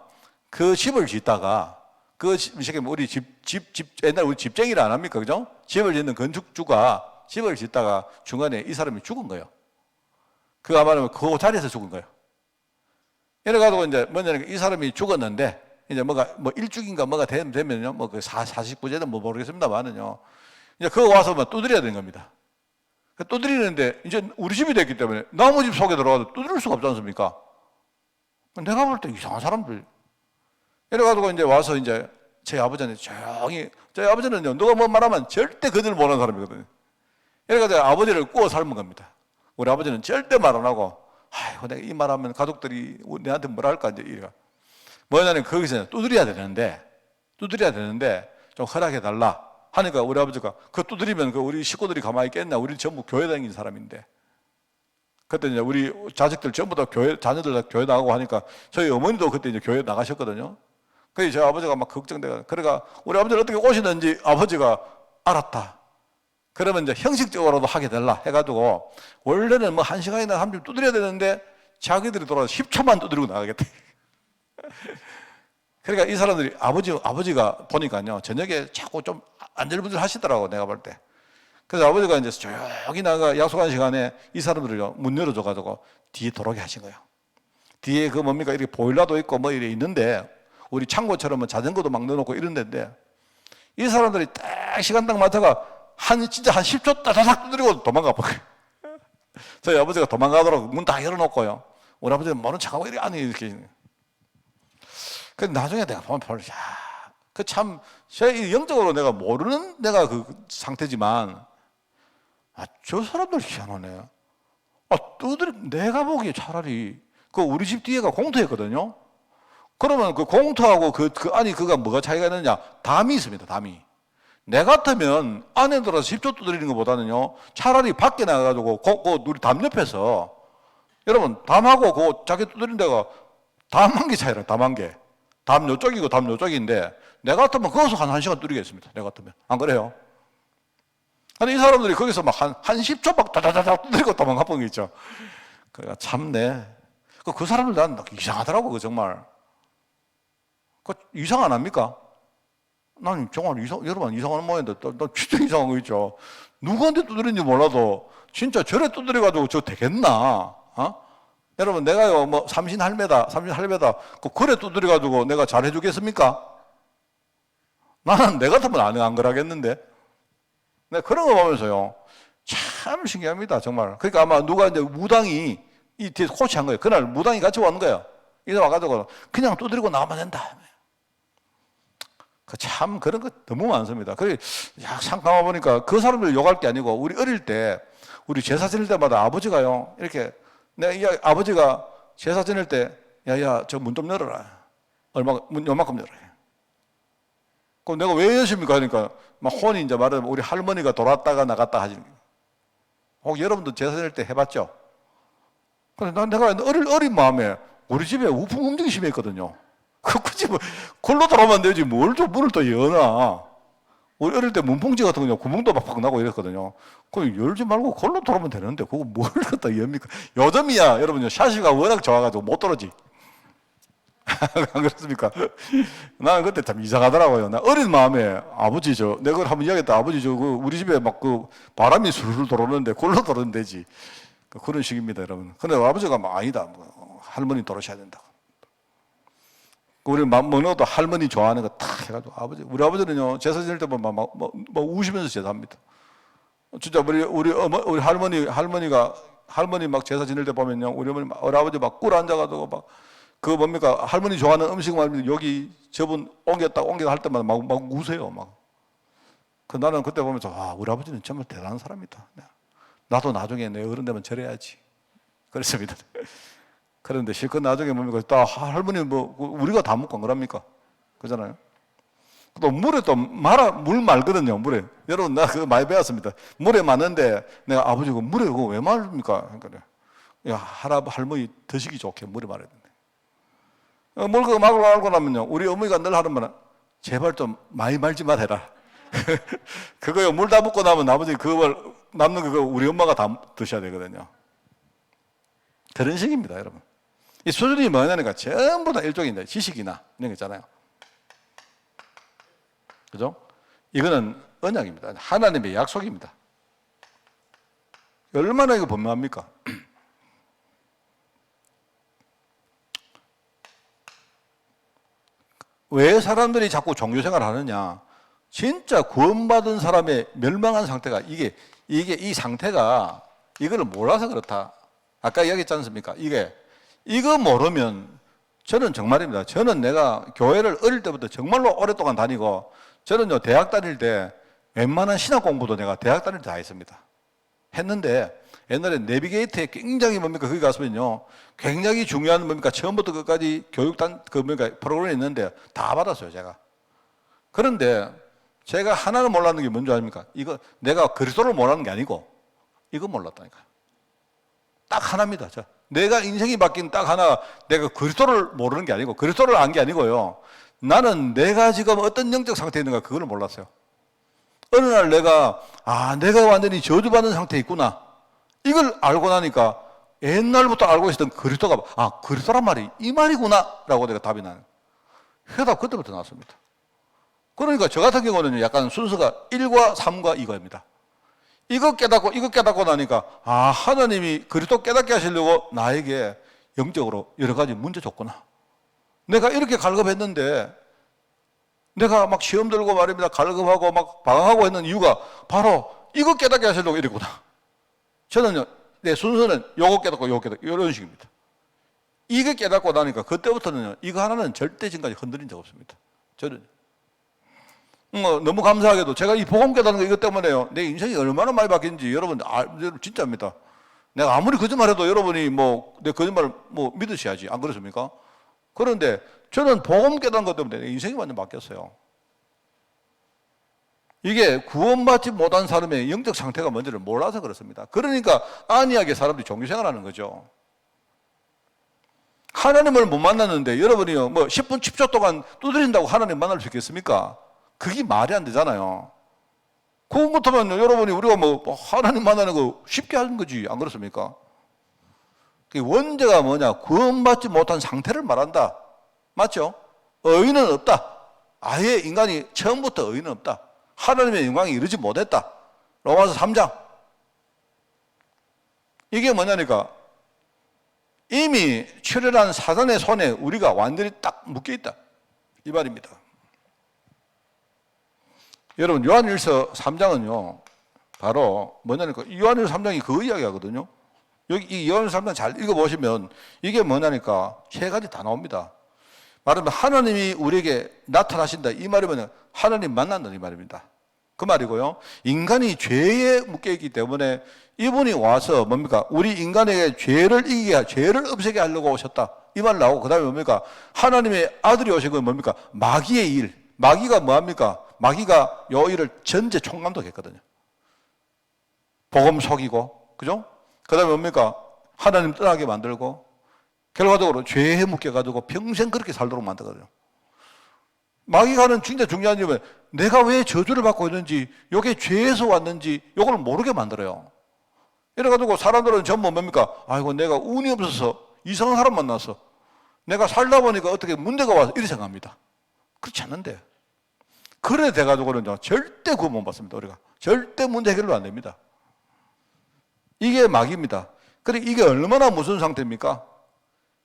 그 집을 짓다가 우리 옛날 우리 집쟁이를 안 합니까? 그죠? 집을 짓는 건축주가 집을 짓다가 중간에 이 사람이 죽은 거예요. 그거 아마 그 자리에서 죽은 거예요. 이래가지고 이제 이 사람이 죽었는데 이제 일주기인가 되면요, 49제든 모르겠습니다만은요, 이제 그거 와서 두드려야 되는 겁니다. 두드리는데 이제 우리 집이 됐기 때문에 나무 집 속에 들어가도 두드릴 수가 없지 않습니까? 내가 볼 때 이상한 사람들. 이래가지고 이제 와서 이제 저희 아버지한테 조용히, 저희 아버지는요, 누가 말하면 절대 그들 모르는 사람이거든요. 이래가지고 아버지를 구워 삶은 겁니다. 우리 아버지는 절대 말 안 하고, 아이고, 내가 이 말하면 가족들이 내한테 뭐라 할까, 이제 이래가. 뭐냐면 거기서 두드려야 되는데 좀 허락해달라 하니까 우리 아버지가 두드리면 우리 식구들이 가만히 있겠나? 우리 전부 교회 다니는 사람인데. 그때 이제 우리 자식들 전부 다 자녀들 다 교회 나가고 하니까 저희 어머니도 그때 이제 교회 나가셨거든요. 그래서 저희 아버지가 걱정돼가. 그러니까 우리 아버지를 어떻게 오시는지 아버지가 알았다. 그러면 이제 형식적으로도 하게 달라 해가지고 원래는 1시간이나 3분 두드려야 되는데 자기들이 돌아와서 10초만 두드리고 나가겠다. 그러니까 이 사람들이 아버지가 보니까요, 저녁에 자꾸 좀 안절부절 하시더라고, 내가 볼 때. 그래서 아버지가 이제 조용히 나가 약속한 시간에 이 사람들을요, 문 열어줘가지고 뒤에 들어오게 하신 거예요. 뒤에 이렇게 보일러도 있고 이래 있는데, 우리 창고처럼 자전거도 막 넣어놓고 이런 데인데, 이 사람들이 딱 시간 딱 맞다가 진짜 한 10초 따다닥 두드리고 도망가 버려요. 저희 아버지가 도망가더라고 문 다 열어놓고요. 우리 아버지는 모른 척하고 이렇게. 근데 나중에 내가 보면 영적으로 내가 모르는 그 상태지만, 저 사람들 희한하네. 내가 보기에 차라리, 우리 집 뒤에가 공터였거든요. 그러면 그 공터하고 안이 뭐가 차이가 있느냐? 담이 있습니다, 담이. 내 같으면 안에 들어서 10초 두드리는 것보다는요, 차라리 밖에 나가가지고, 우리 담 옆에서, 여러분, 담하고 자기 두드리는 데가 담 한 개 차이라, 담 한 개. 담 요쪽이고 담 요쪽인데, 내 같으면 거기서 한 1시간 두드리겠습니다. 내 같으면. 안 그래요? 근데 이 사람들이 거기서 한 10초 다다다닥 두드리고 도망가 버린 게 있죠. 그러니까 참네. 그 사람들 난 이상하더라고, 그 정말. 그 이상 안 합니까? 난 정말 여러분 이상한 모양인데, 나 진짜 이상한 거 있죠. 누구한테 두드린지 몰라도 진짜 저래 두드려가지고 저 되겠나? 여러분, 내가요, 뭐, 삼신할매다, 그 그래 두드려가지고 내가 잘해주겠습니까? 나는 내 같으면 안 그러겠는데. 내가 그런 거 보면서요, 참 신기합니다, 정말. 그러니까 아마 누가 이제 무당이 이 뒤에 코치한 거예요. 그날 무당이 같이 오는 거예요. 이제 와가지고 그냥 두드리고 나가면 된다. 참 그런 거 너무 많습니다. 그래, 잠깐 보니까 그 사람들 욕할 게 아니고, 우리 어릴 때, 우리 제사 지낼 때마다 아버지가요, 이렇게, 아버지가 제사 지낼 때, 야, 저 문 좀 열어라. 문 요만큼 열어라. 그럼 내가 왜 여십니까? 하니까, 막 혼이 이제 말하면 우리 할머니가 돌았다가 나갔다 하시는 거예요. 혹 여러분도 제사 지낼 때 해봤죠? 근데 내가 어린 마음에 우리 집에 우풍 움직이 심했거든요. 굳이 뭐, 골로 들어오면 되지, 문을 또 여나. 우리 어릴 때 문풍지 같은 거 구멍도 막 나고 이랬거든요. 그럼 열지 말고 골로 들어오면 되는데, 그거 뭘 갖다 엽니까? 요즘이야, 여러분요, 샤시가 워낙 좋아가지고 못 떨어지. 안 그렇습니까? 나는 그때 참 이상하더라고요. 나 어린 마음에 아버지 내가 그걸 한번 이야기했다. 아버지 우리 집에 막 바람이 술술 들어오는데 골로 들어오면 되지. 그런 식입니다, 여러분. 근데 아버지가 막 아니다. 뭐, 할머니 돌아셔야 된다. 우리 먹는 것도 할머니 좋아하는 거 탁 해가지고 우리 아버지는요, 제사 지낼 때만 막 우시면서 제사합니다. 진짜 우리 할머니 막 제사 지낼 때 보면요, 우리 아버지 막 꿀 앉아가지고 막 그거 뭡니까? 할머니 좋아하는 음식 말입니다. 여기 저분 옮겼다 할 때마다 막 우세요, 막. 나는 그때 보면서, 우리 아버지는 정말 대단한 사람이다. 나도 나중에 내 어른 되면 저래야지. 그랬습니다. 그런데 실컷 나중에 뭡니까? 다 할머니 우리가 다 먹고 안 그럽니까? 그잖아요. 또 물에 물 말거든요, 물에. 여러분, 나 그거 많이 배웠습니다. 물에 마는데 내가 아버지 물에 그거 왜 말입니까? 그러니까, 할머니 드시기 좋게 물에 말해야 된다. 물 그거 말고 나면요, 우리 어머니가 늘 하는 말은 제발 좀 많이 말지 말해라. 그거요, 물 다 붓고 나면 아버지 그걸 남는 그거 우리 엄마가 다 드셔야 되거든요. 그런 식입니다, 여러분. 이 수준이 뭐냐니까 전부 다 일종의 지식이나 이런 거 있잖아요. 그죠? 이거는 언약입니다. 하나님의 약속입니다. 얼마나 이거 분명합니까? 왜 사람들이 자꾸 종교생활을 하느냐? 진짜 구원받은 사람의 멸망한 상태가 이 상태가 이걸 몰라서 그렇다. 아까 이야기했지 않습니까? 이거 모르면 저는 정말입니다. 저는 내가 교회를 어릴 때부터 정말로 오랫동안 다니고 저는요, 대학 다닐 때 웬만한 신학 공부도 내가 대학 다닐 때 다 했습니다. 했는데 옛날에 내비게이트에 굉장히 거기 가서면요, 굉장히 중요한 처음부터 끝까지 교육단 프로그램이 있는데 다 받았어요, 제가. 그런데 제가 하나는 몰랐는 게 뭔지 아십니까? 이거 내가 그리스도를 몰랐는 게 아니고 이거 몰랐다니까요. 딱 하나입니다. 내가 인생이 바뀐 딱 하나, 내가 그리스도를 모르는 게 아니고, 그리스도를 안 게 아니고요. 나는 내가 지금 어떤 영적 상태에 있는가 그걸 몰랐어요. 어느 날 내가 완전히 저주받는 상태에 있구나. 이걸 알고 나니까 옛날부터 알고 있었던 그리스도가, 그리스도란 말이 이 말이구나. 라고 내가 답이 나는. 해답 그때부터 나왔습니다. 그러니까 저 같은 경우는 약간 순서가 1과 3과 이거입니다. 이거 깨닫고 나니까, 하나님이 그리스도 깨닫게 하시려고 나에게 영적으로 여러 가지 문제 줬구나. 내가 이렇게 갈급했는데, 내가 막 시험 들고 말입니다. 갈급하고 막 방황하고 했는 이유가 바로 이거 깨닫게 하시려고 이랬구나. 저는요, 내 순서는 요거 깨닫고 이런 식입니다. 이거 깨닫고 나니까 그때부터는요, 이거 하나는 절대 지금까지 흔들린 적 없습니다. 저는. 너무 감사하게도 제가 이 복음 깨닫는 거 이것 때문에요. 내 인생이 얼마나 많이 바뀌는지 여러분 진짜입니다. 내가 아무리 거짓말해도 여러분이 내 거짓말을 믿으셔야지. 안 그렇습니까? 그런데 저는 복음 깨닫는 것 때문에 내 인생이 완전 바뀌었어요. 이게 구원받지 못한 사람의 영적 상태가 뭔지를 몰라서 그렇습니다. 그러니까 안이하게 사람들이 종교생활하는 거죠. 하나님을 못 만났는데 여러분이요 10분 10초 동안 두드린다고 하나님 만날 수 있겠습니까? 그게 말이 안 되잖아요. 그것부터면 여러분이 우리가 하나님 만나는 거 쉽게 하는 거지. 안 그렇습니까? 그 원죄가 뭐냐? 구원받지 못한 상태를 말한다. 맞죠? 의인은 없다. 아예 인간이 처음부터 의인은 없다. 하나님의 영광에 이르지 못했다. 로마서 3장. 이게 뭐냐니까 이미 출현한 사단의 손에 우리가 완전히 딱 묶여있다. 이 말입니다. 여러분 요한일서 3장은요. 바로 뭐냐니까 요한일서 3장이 그 이야기 하거든요. 여기 이 요한일서 3장 잘 읽어보시면 이게 뭐냐니까 세 가지 다 나옵니다. 말하면 하나님이 우리에게 나타나신다. 이 말이 뭐냐? 하나님 만난다. 이 말입니다. 그 말이고요. 인간이 죄에 묶여있기 때문에 이분이 와서 뭡니까? 우리 인간에게 죄를 이기게, 죄를 없애게 하려고 오셨다. 이 말 나오고, 그 다음에 뭡니까? 하나님의 아들이 오신 건 뭡니까? 마귀의 일. 마귀가 뭐합니까? 마귀가 요 일을 전제 총감독했거든요. 복음 속이고, 그죠? 그 다음에 뭡니까? 하나님 떠나게 만들고, 결과적으로 죄에 묶여가지고 평생 그렇게 살도록 만들거든요. 마귀가 하는 진짜 중요한 일은 내가 왜 저주를 받고 있는지, 이게 죄에서 왔는지, 이걸 모르게 만들어요. 이래가지고 사람들은 전부 뭡니까? 아이고, 내가 운이 없어서 이상한 사람 만나서 내가 살다 보니까 어떻게 문제가 와서 이렇게 생각합니다. 그렇지 않는데. 그래 돼가지고는 절대 구원 못 받습니다, 우리가. 절대 문제 해결도 안 됩니다. 이게 마귀입니다. 그래, 이게 얼마나 무서운 상태입니까?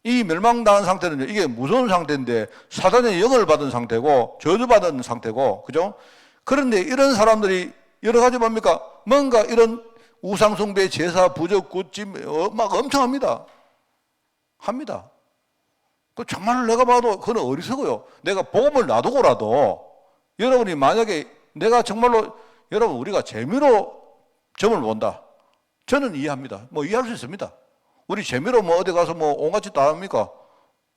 이 멸망당한 상태는 이게 무서운 상태인데 사단의 영을 받은 상태고 저주받은 상태고, 그죠? 그런데 이런 사람들이 여러 가지 뭡니까? 뭔가 이런 우상숭배, 제사, 부적, 굿짐 막 엄청 합니다. 합니다. 그 정말 내가 봐도 그건 어리석어요. 내가 복음을 놔두고라도 여러분이 만약에 내가 정말로 여러분 우리가 재미로 점을 본다. 저는 이해합니다. 뭐 이해할 수 있습니다. 우리 재미로 뭐 어디 가서 뭐 온갖 짓 다 합니까?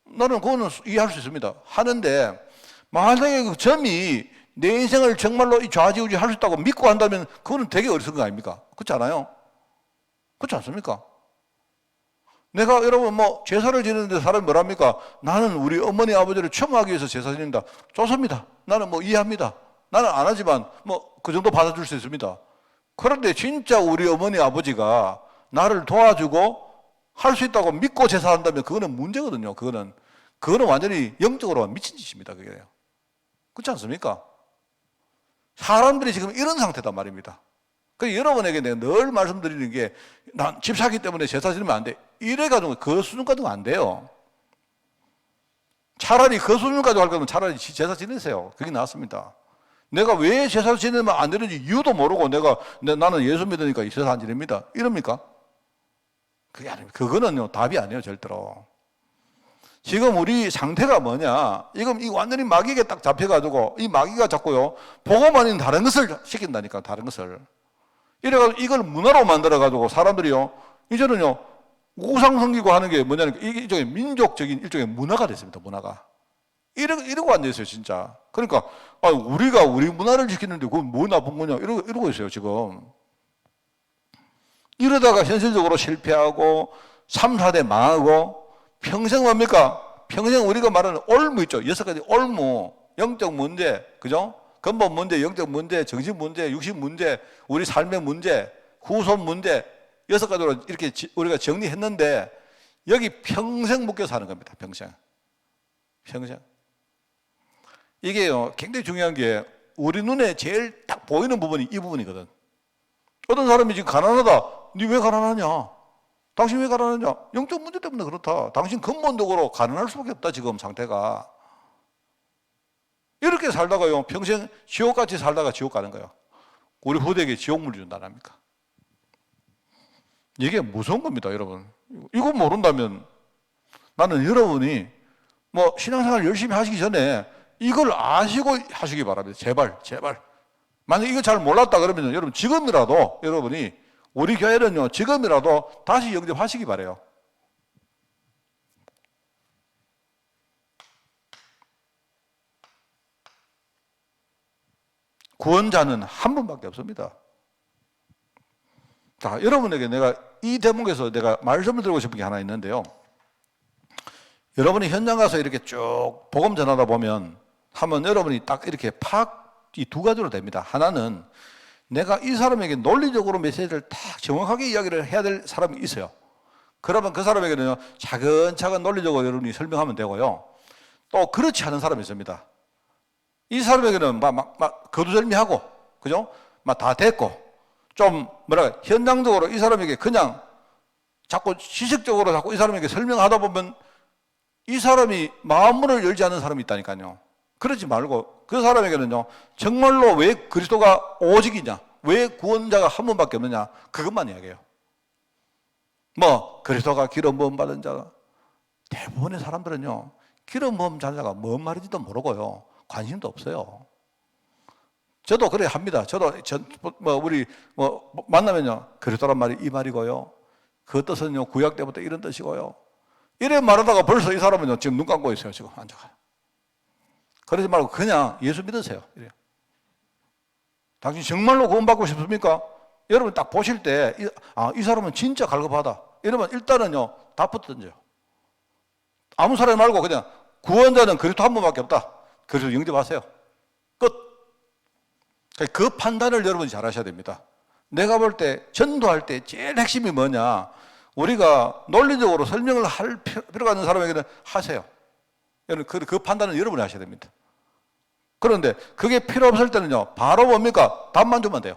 나는 그거는 이해할 수 있습니다. 하는데 만약에 그 점이 내 인생을 정말로 좌지우지 할 수 있다고 믿고 한다면 그거는 되게 어리석은 거 아닙니까? 그렇지 않아요? 그렇지 않습니까? 내가 여러분 뭐 제사를 지내는데 사람이 뭐랍니까? 나는 우리 어머니 아버지를 청하기 위해서 제사 지낸다. 좋습니다. 나는 뭐 이해합니다. 나는 안 하지만 뭐 그 정도 받아줄 수 있습니다. 그런데 진짜 우리 어머니 아버지가 나를 도와주고 할 수 있다고 믿고 제사한다면 그거는 문제거든요. 그거는 완전히 영적으로 미친 짓입니다. 그게. 그렇지 않습니까? 사람들이 지금 이런 상태단 말입니다. 그래서 여러분에게 내가 늘 말씀드리는 게 난 집 사기 때문에 제사 지내면 안 돼. 이래가지고 그 수준까지는 안 돼요. 차라리 그 수준까지 할 거면 차라리 제사 지내세요. 그게 낫습니다. 내가 왜 제사 지내면 안 되는지 이유도 모르고 나는 예수 믿으니까 제사 안 지냅니다. 이럽니까? 그게 아닙니다. 그거는요, 답이 아니에요, 절대로. 지금 우리 상태가 뭐냐? 이건 이 완전히 마귀에게 딱 잡혀가지고, 이 마귀가 자꾸요, 복음 아닌 다른 것을 시킨다니까, 다른 것을. 이래가지고 이걸 문화로 만들어가지고 사람들이요, 이제는요, 우상 섬기고 하는 게 뭐냐니까, 이게 일종의 민족적인 일종의 문화가 됐습니다, 문화가. 이러고 앉아있어요, 진짜. 그러니까, 우리가 우리 문화를 지키는데 그건 뭐 나쁜 거냐? 이러고 있어요, 지금. 이러다가 현실적으로 실패하고 3, 4대 망하고 평생 뭡니까? 평생 우리가 말하는 올무 있죠. 6가지 올무. 영적 문제, 그죠? 근본 문제, 영적 문제, 정신 문제, 육신 문제, 우리 삶의 문제, 후손 문제 6가지로 이렇게 우리가 정리했는데 여기 평생 묶여 사는 겁니다. 평생. 이게요, 굉장히 중요한 게 우리 눈에 제일 딱 보이는 부분이 이 부분이거든. 어떤 사람이 지금 가난하다. 니 왜 가난하냐? 당신 왜 가난하냐? 영적 문제 때문에 그렇다. 당신 근본적으로 가난할 수밖에 없다, 지금 상태가. 이렇게 살다가요, 평생 지옥같이 살다가 지옥 가는 거예요. 우리 후대에게 지옥물 준다랍니까? 이게 무서운 겁니다, 여러분. 이거 모른다면 나는 여러분이 뭐 신앙생활 열심히 하시기 전에 이걸 아시고 하시기 바랍니다. 제발. 만약 이거 잘 몰랐다 그러면 여러분 지금이라도 여러분이 우리 교회는요, 지금이라도 다시 영접하시기 바라요. 구원자는 한 분밖에 없습니다. 자, 여러분에게 내가 이 대목에서 내가 말씀을 드리고 싶은 게 하나 있는데요. 여러분이 현장 가서 이렇게 쭉 복음 전하다 보면 하면 여러분이 딱 이렇게 이 2가지로 됩니다. 하나는 내가 이 사람에게 논리적으로 메시지를 딱 정확하게 이야기를 해야 될 사람이 있어요. 그러면 그 사람에게는요, 차근차근 논리적으로 여러분이 설명하면 되고요. 또 그렇지 않은 사람이 있습니다. 이 사람에게는 막 거두절미하고, 그죠? 막 다 됐고, 좀 현장적으로 이 사람에게 그냥 자꾸 지식적으로 자꾸 이 사람에게 설명하다 보면 이 사람이 마음문을 열지 않는 사람이 있다니까요. 그러지 말고 그 사람에게는요, 정말로 왜 그리스도가 오직이냐, 왜 구원자가 한 분밖에 없느냐, 그것만 이야기해요. 그리스도가 기름 부음 받은 자가, 대부분의 사람들은요, 기름 부음 받은 자가 뭔 말인지도 모르고요, 관심도 없어요. 저도 그래 합니다. 저도 우리 만나면요, 그리스도란 말이 이 말이고요, 그 뜻은요, 구약 때부터 이런 뜻이고요, 이래 말하다가 벌써 이 사람은요, 지금 눈 감고 있어요. 지금 앉아가요. 그러지 말고 그냥 예수 믿으세요. 이래요. 당신 정말로 구원받고 싶습니까? 여러분 딱 보실 때, 이 사람은 진짜 갈급하다, 이러면 일단은요, 다 붙던져요. 아무 사람이 말고 그냥 구원자는 그리스도 한 분밖에 없다, 그리스도 영접하세요. 끝. 그 판단을 여러분이 잘 하셔야 됩니다. 내가 볼 때 전도할 때 제일 핵심이 뭐냐, 우리가 논리적으로 설명을 할 필요가 있는 사람에게는 하세요. 여러분 그 판단은 여러분이 하셔야 됩니다. 그런데 그게 필요 없을 때는요, 바로 뭡니까? 답만 주면 돼요.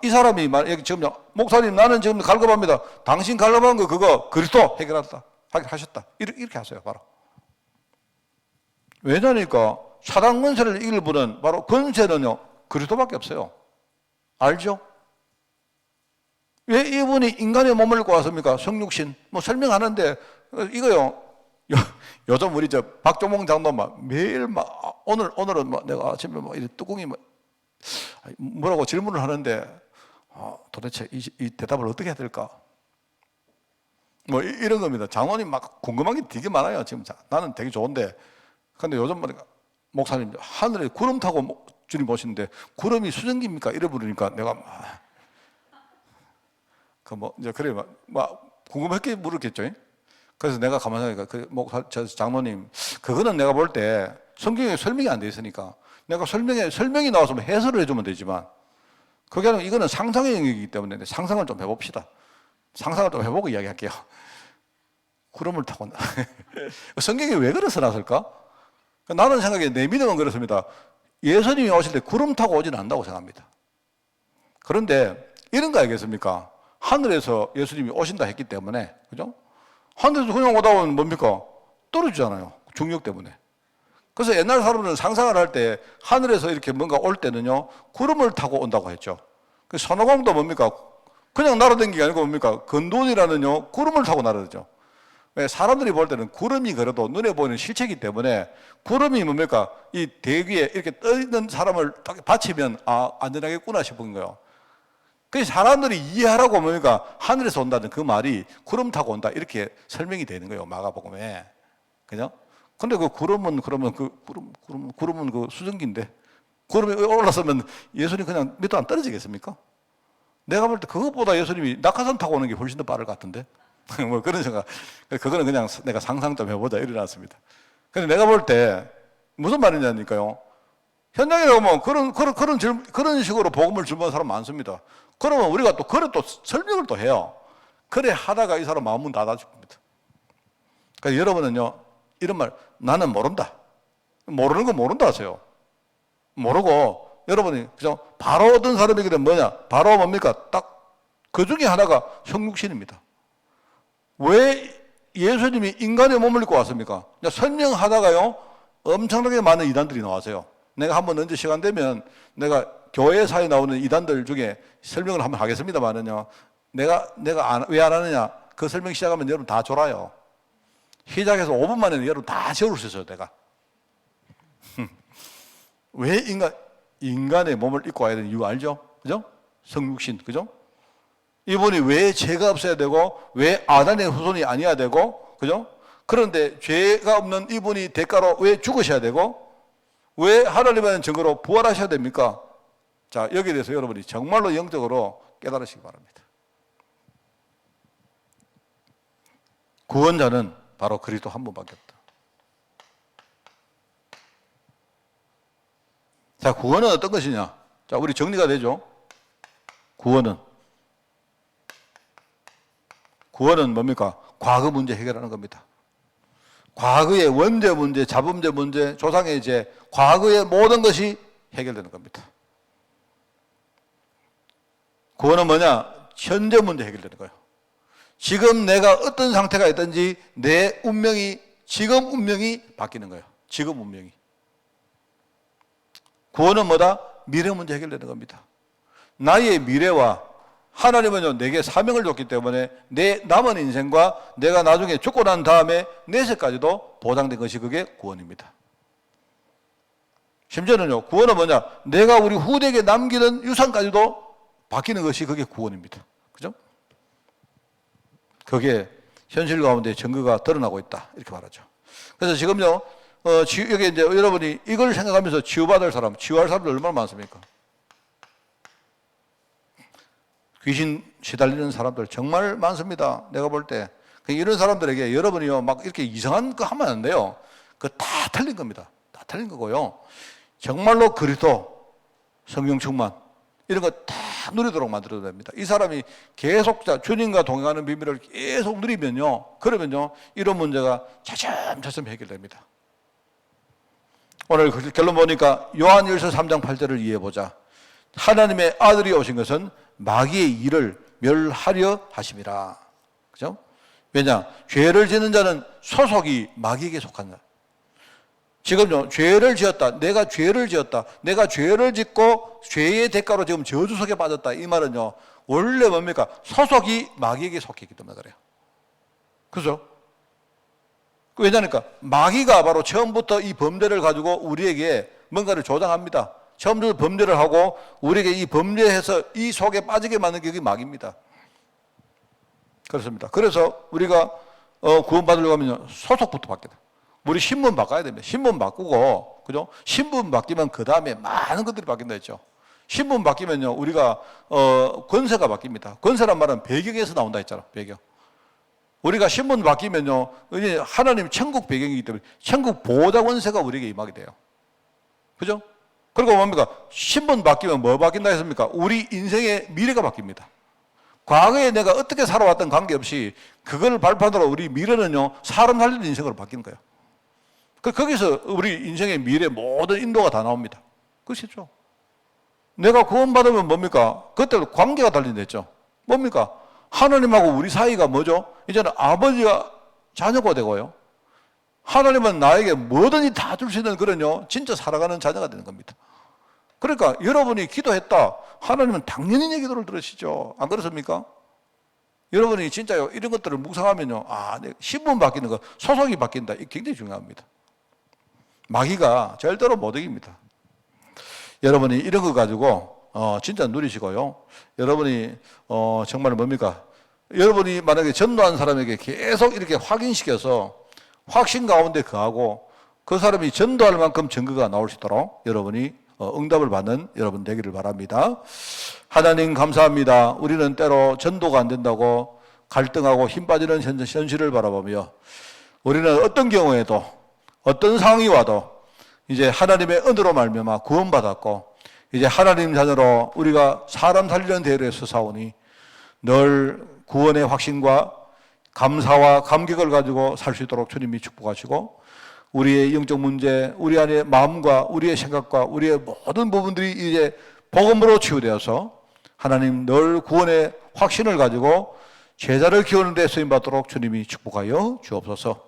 이 사람이 지금 목사님 나는 지금 갈급합니다, 당신 갈급한 거 그거 그리스도 해결하셨다, 이렇게 하세요. 바로. 왜냐니까 사단 권세를 이길 분은 바로 권세는요, 그리스도밖에 없어요. 알죠? 왜 이분이 인간의 몸을 입고 왔습니까? 성육신. 설명하는데, 이거요, 요즘 우리 박종봉 장로 매일 오늘은 내가 아침에 이 뚜껑이 뭐라고 질문을 하는데, 도대체 이 대답을 어떻게 해야 될까? 이런 겁니다. 장로님 궁금한 게 되게 많아요. 지금 나는 되게 좋은데, 근데 요즘 목사님 하늘에 구름 타고 주님 보시는데 구름이 수증기입니까? 이래 부르니까 내가 이제 그래 궁금했게 물었겠죠. 그래서 내가 가만히 생각하니까 저 장로님, 그거는 내가 볼 때 성경에 설명이 안 돼 있으니까 내가 설명이 나왔으면 해설을 해주면 되지만, 그게 아니라 이거는 상상의 영역이기 때문에 상상을 좀 해봅시다. 상상을 좀 해보고 이야기할게요. 구름을 타고 성경이 왜 그래서 나왔을까? 나는 생각에 내 믿음은 그렇습니다. 예수님이 오실 때 구름 타고 오지는 않는다고 생각합니다. 그런데 이런 거 알겠습니까? 하늘에서 예수님이 오신다 했기 때문에, 그죠? 하늘에서 그냥 오다 보면 뭡니까? 떨어지잖아요. 중력 때문에. 그래서 옛날 사람들은 상상을 할 때 하늘에서 이렇게 뭔가 올 때는요, 구름을 타고 온다고 했죠. 그 손오공도 뭡니까? 그냥 날아다니는 게 아니고 뭡니까? 건돈이라는요, 구름을 타고 날아다니죠. 사람들이 볼 때는 구름이 그래도 눈에 보이는 실체이기 때문에, 구름이 뭡니까? 이 대기에 이렇게 떠 있는 사람을 딱 받치면 안전하겠구나 싶은 거예요. 그래서 사람들이 이해하라고 뭡니까? 하늘에서 온다는 그 말이 구름 타고 온다, 이렇게 설명이 되는 거예요. 마가복음에. 그죠? 근데 그 구름은 그러면 구름은 그 수증기인데, 구름이 올라서면 예수님 그냥 몇 도 안 떨어지겠습니까? 내가 볼 때 그것보다 예수님이 낙하산 타고 오는 게 훨씬 더 빠를 것 같은데? 그런 생각. 그거는 그냥 내가 상상 좀 해보자 이래놨습니다. 근데 내가 볼 때 무슨 말이냐니까요. 현장에 가면 그런 식으로 복음을 주는 사람 많습니다. 그러면 우리가 또 설명을 또 해요. 그래 하다가 이 사람 마음은 닫아줄 겁니다. 그러니까 여러분은요, 이런 말, 나는 모른다. 모르는 거 모른다 하세요. 모르고 여러분이 그죠? 바로 어떤 사람에게는 뭐냐? 바로 뭡니까? 딱 그 중에 하나가 성육신입니다. 왜 예수님이 인간의 몸을 입고 왔습니까? 설명하다가요, 엄청나게 많은 이단들이 나와서요. 내가 한번 언제 시간 되면 내가 교회사에 나오는 이단들 중에 설명을 한번 하겠습니다만은요, 내가 왜 안 하느냐? 그 설명 시작하면 여러분 다 졸아요. 시작해서 5분 만에 여러분 다 재울 수 있어요, 내가. 왜 인간의 몸을 입고 와야 되는 이유 알죠? 그죠? 성육신, 그죠? 이분이 왜 죄가 없어야 되고, 왜 아담의 후손이 아니어야 되고, 그죠? 그런데 죄가 없는 이분이 대가로 왜 죽으셔야 되고, 왜 하나님의 증거로 부활하셔야 됩니까? 자, 여기에 대해서 여러분이 정말로 영적으로 깨달으시기 바랍니다. 구원자는 바로 그리스도 한 분밖에 없다. 자, 구원은 어떤 것이냐? 자, 우리 정리가 되죠? 구원은 구원은 뭡니까? 과거 문제 해결하는 겁니다. 과거의 원죄 문제, 자범죄 문제, 조상의 죄, 과거의 모든 것이 해결되는 겁니다. 구원은 뭐냐? 현재 문제 해결되는 거예요. 지금 내가 어떤 상태가 있든지 내 운명이, 지금 운명이 바뀌는 거예요. 지금 운명이. 구원은 뭐다? 미래 문제 해결되는 겁니다. 나의 미래와 하나님은요, 내게 사명을 줬기 때문에 내 남은 인생과 내가 나중에 죽고 난 다음에 내세까지도 보장된 것이 그게 구원입니다. 심지어는요, 구원은 뭐냐? 내가 우리 후대에게 남기는 유산까지도 바뀌는 것이 그게 구원입니다. 그죠? 그게 현실 가운데 증거가 드러나고 있다. 이렇게 말하죠. 그래서 지금요, 여기 이제 여러분이 이걸 생각하면서 치유받을 사람, 치유할 사람들 얼마나 많습니까? 귀신 시달리는 사람들 정말 많습니다. 내가 볼 때. 이런 사람들에게 여러분이요, 막 이렇게 이상한 거 하면 안 돼요. 그거 다 틀린 겁니다. 다 틀린 거고요. 정말로 그리스도, 성령 충만, 이런 거 다 누리도록 만들어야 됩니다. 이 사람이 계속 주님과 동행하는 비밀을 계속 누리면요, 그러면요, 이런 문제가 차츰차츰 해결됩니다. 오늘 결론 보니까 요한일서 3장 8절을 이해해보자. 하나님의 아들이 오신 것은 마귀의 일을 멸하려 하심이라. 그죠? 왜냐? 죄를 짓는 자는 소속이 마귀에게 속한다. 지금요, 죄를 지었다. 내가 죄를 지었다. 내가 죄를 짓고 죄의 대가로 지금 저주 속에 빠졌다. 이 말은요, 원래 뭡니까? 소속이 마귀에게 속했기 때문에 그래요. 그죠? 왜냐니까 마귀가 바로 처음부터 이 범죄를 가지고 우리에게 뭔가를 조장합니다. 처음부터 범죄를 하고 우리에게 이 범죄해서 이 속에 빠지게 만든 게 마귀입니다. 그렇습니다. 그래서 우리가 구원받으려고 하면 소속부터 바뀌다. 우리 신분 바꿔야 됩니다. 신분 바꾸고, 그죠? 신분 바뀌면 그 다음에 많은 것들이 바뀐다 했죠. 신분 바뀌면요, 우리가 권세가 바뀝니다. 권세란 말은 배경에서 나온다 했잖아. 배경. 우리가 신분 바뀌면요, 하나님 천국 배경이기 때문에 천국 보호자 권세가 우리에게 임하게 돼요. 그죠? 그리고 뭡니까? 신분 바뀌면 뭐 바뀐다 했습니까? 우리 인생의 미래가 바뀝니다. 과거에 내가 어떻게 살아왔던 관계없이 그걸 발판으로 우리 미래는요, 사람 살리는 인생으로 바뀌는 거예요. 거기서 우리 인생의 미래 모든 인도가 다 나옵니다. 그렇죠? 내가 구원받으면 뭡니까? 그때 관계가 달린다 했죠. 뭡니까? 하나님하고 우리 사이가 뭐죠? 이제는 아버지와 자녀가 되고요. 하나님은 나에게 뭐든지 다 줄 수 있는 그런요, 진짜 살아가는 자녀가 되는 겁니다. 그러니까 여러분이 기도했다. 하나님은 당연히 내 기도를 들으시죠. 안 그렇습니까? 여러분이 진짜요, 이런 것들을 묵상하면요, 신분 바뀌는 거, 소속이 바뀐다. 이게 굉장히 중요합니다. 마귀가 절대로 못 이깁니다. 여러분이 이런 거 가지고 진짜 누리시고요. 여러분이 정말 뭡니까? 여러분이 만약에 전도한 사람에게 계속 이렇게 확인시켜서 확신 가운데 거하고 그 사람이 전도할 만큼 증거가 나올 수 있도록 여러분이 응답을 받는 여러분 되기를 바랍니다. 하나님 감사합니다. 우리는 때로 전도가 안 된다고 갈등하고 힘 빠지는 현실을 바라보며 우리는 어떤 경우에도 어떤 상황이 와도 이제 하나님의 은혜로 말미암아 구원받았고 이제 하나님 자녀로 우리가 사람 살리는 대열에 서사오니 늘 구원의 확신과 감사와 감격을 가지고 살 수 있도록 주님이 축복하시고 우리의 영적 문제, 우리 안의 마음과 우리의 생각과 우리의 모든 부분들이 이제 복음으로 치유되어서 하나님 늘 구원의 확신을 가지고 제자를 키우는 데 쓰임받도록 주님이 축복하여 주옵소서.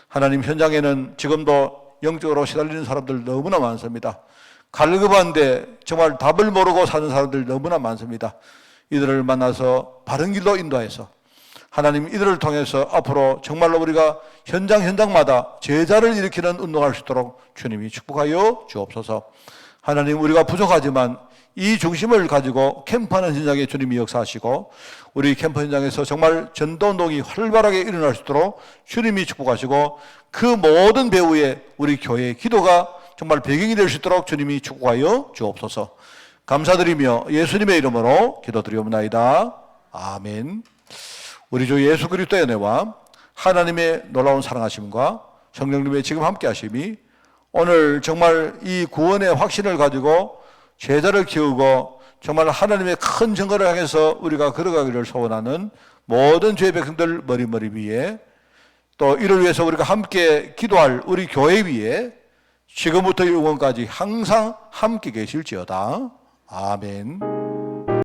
하나님 현장에는 지금도 영적으로 시달리는 사람들 너무나 많습니다. 갈급한데 정말 답을 모르고 사는 사람들 너무나 많습니다. 이들을 만나서 바른 길로 인도해서 하나님 이들을 통해서 앞으로 정말로 우리가 현장마다 제자를 일으키는 운동할 수 있도록 주님이 축복하여 주옵소서. 하나님 우리가 부족하지만 이 중심을 가지고 캠프하는 현장에 주님이 역사하시고 우리 캠프 현장에서 정말 전도운동이 활발하게 일어날 수 있도록 주님이 축복하시고 그 모든 배후에 우리 교회의 기도가 정말 배경이 될 수 있도록 주님이 축복하여 주옵소서. 감사드리며 예수님의 이름으로 기도드리옵나이다. 아멘. 우리 주 예수 그리스도의 은혜와 하나님의 놀라운 사랑하심과 성령님의 지금 함께 하심이 오늘 정말 이 구원의 확신을 가지고 제자를 키우고 정말 하나님의 큰 증거를 향해서 우리가 걸어가기를 소원하는 모든 주의 백성들 머리 위에 또 이를 위해서 우리가 함께 기도할 우리 교회 위에 지금부터 영원까지 항상 함께 계실지어다. 아멘.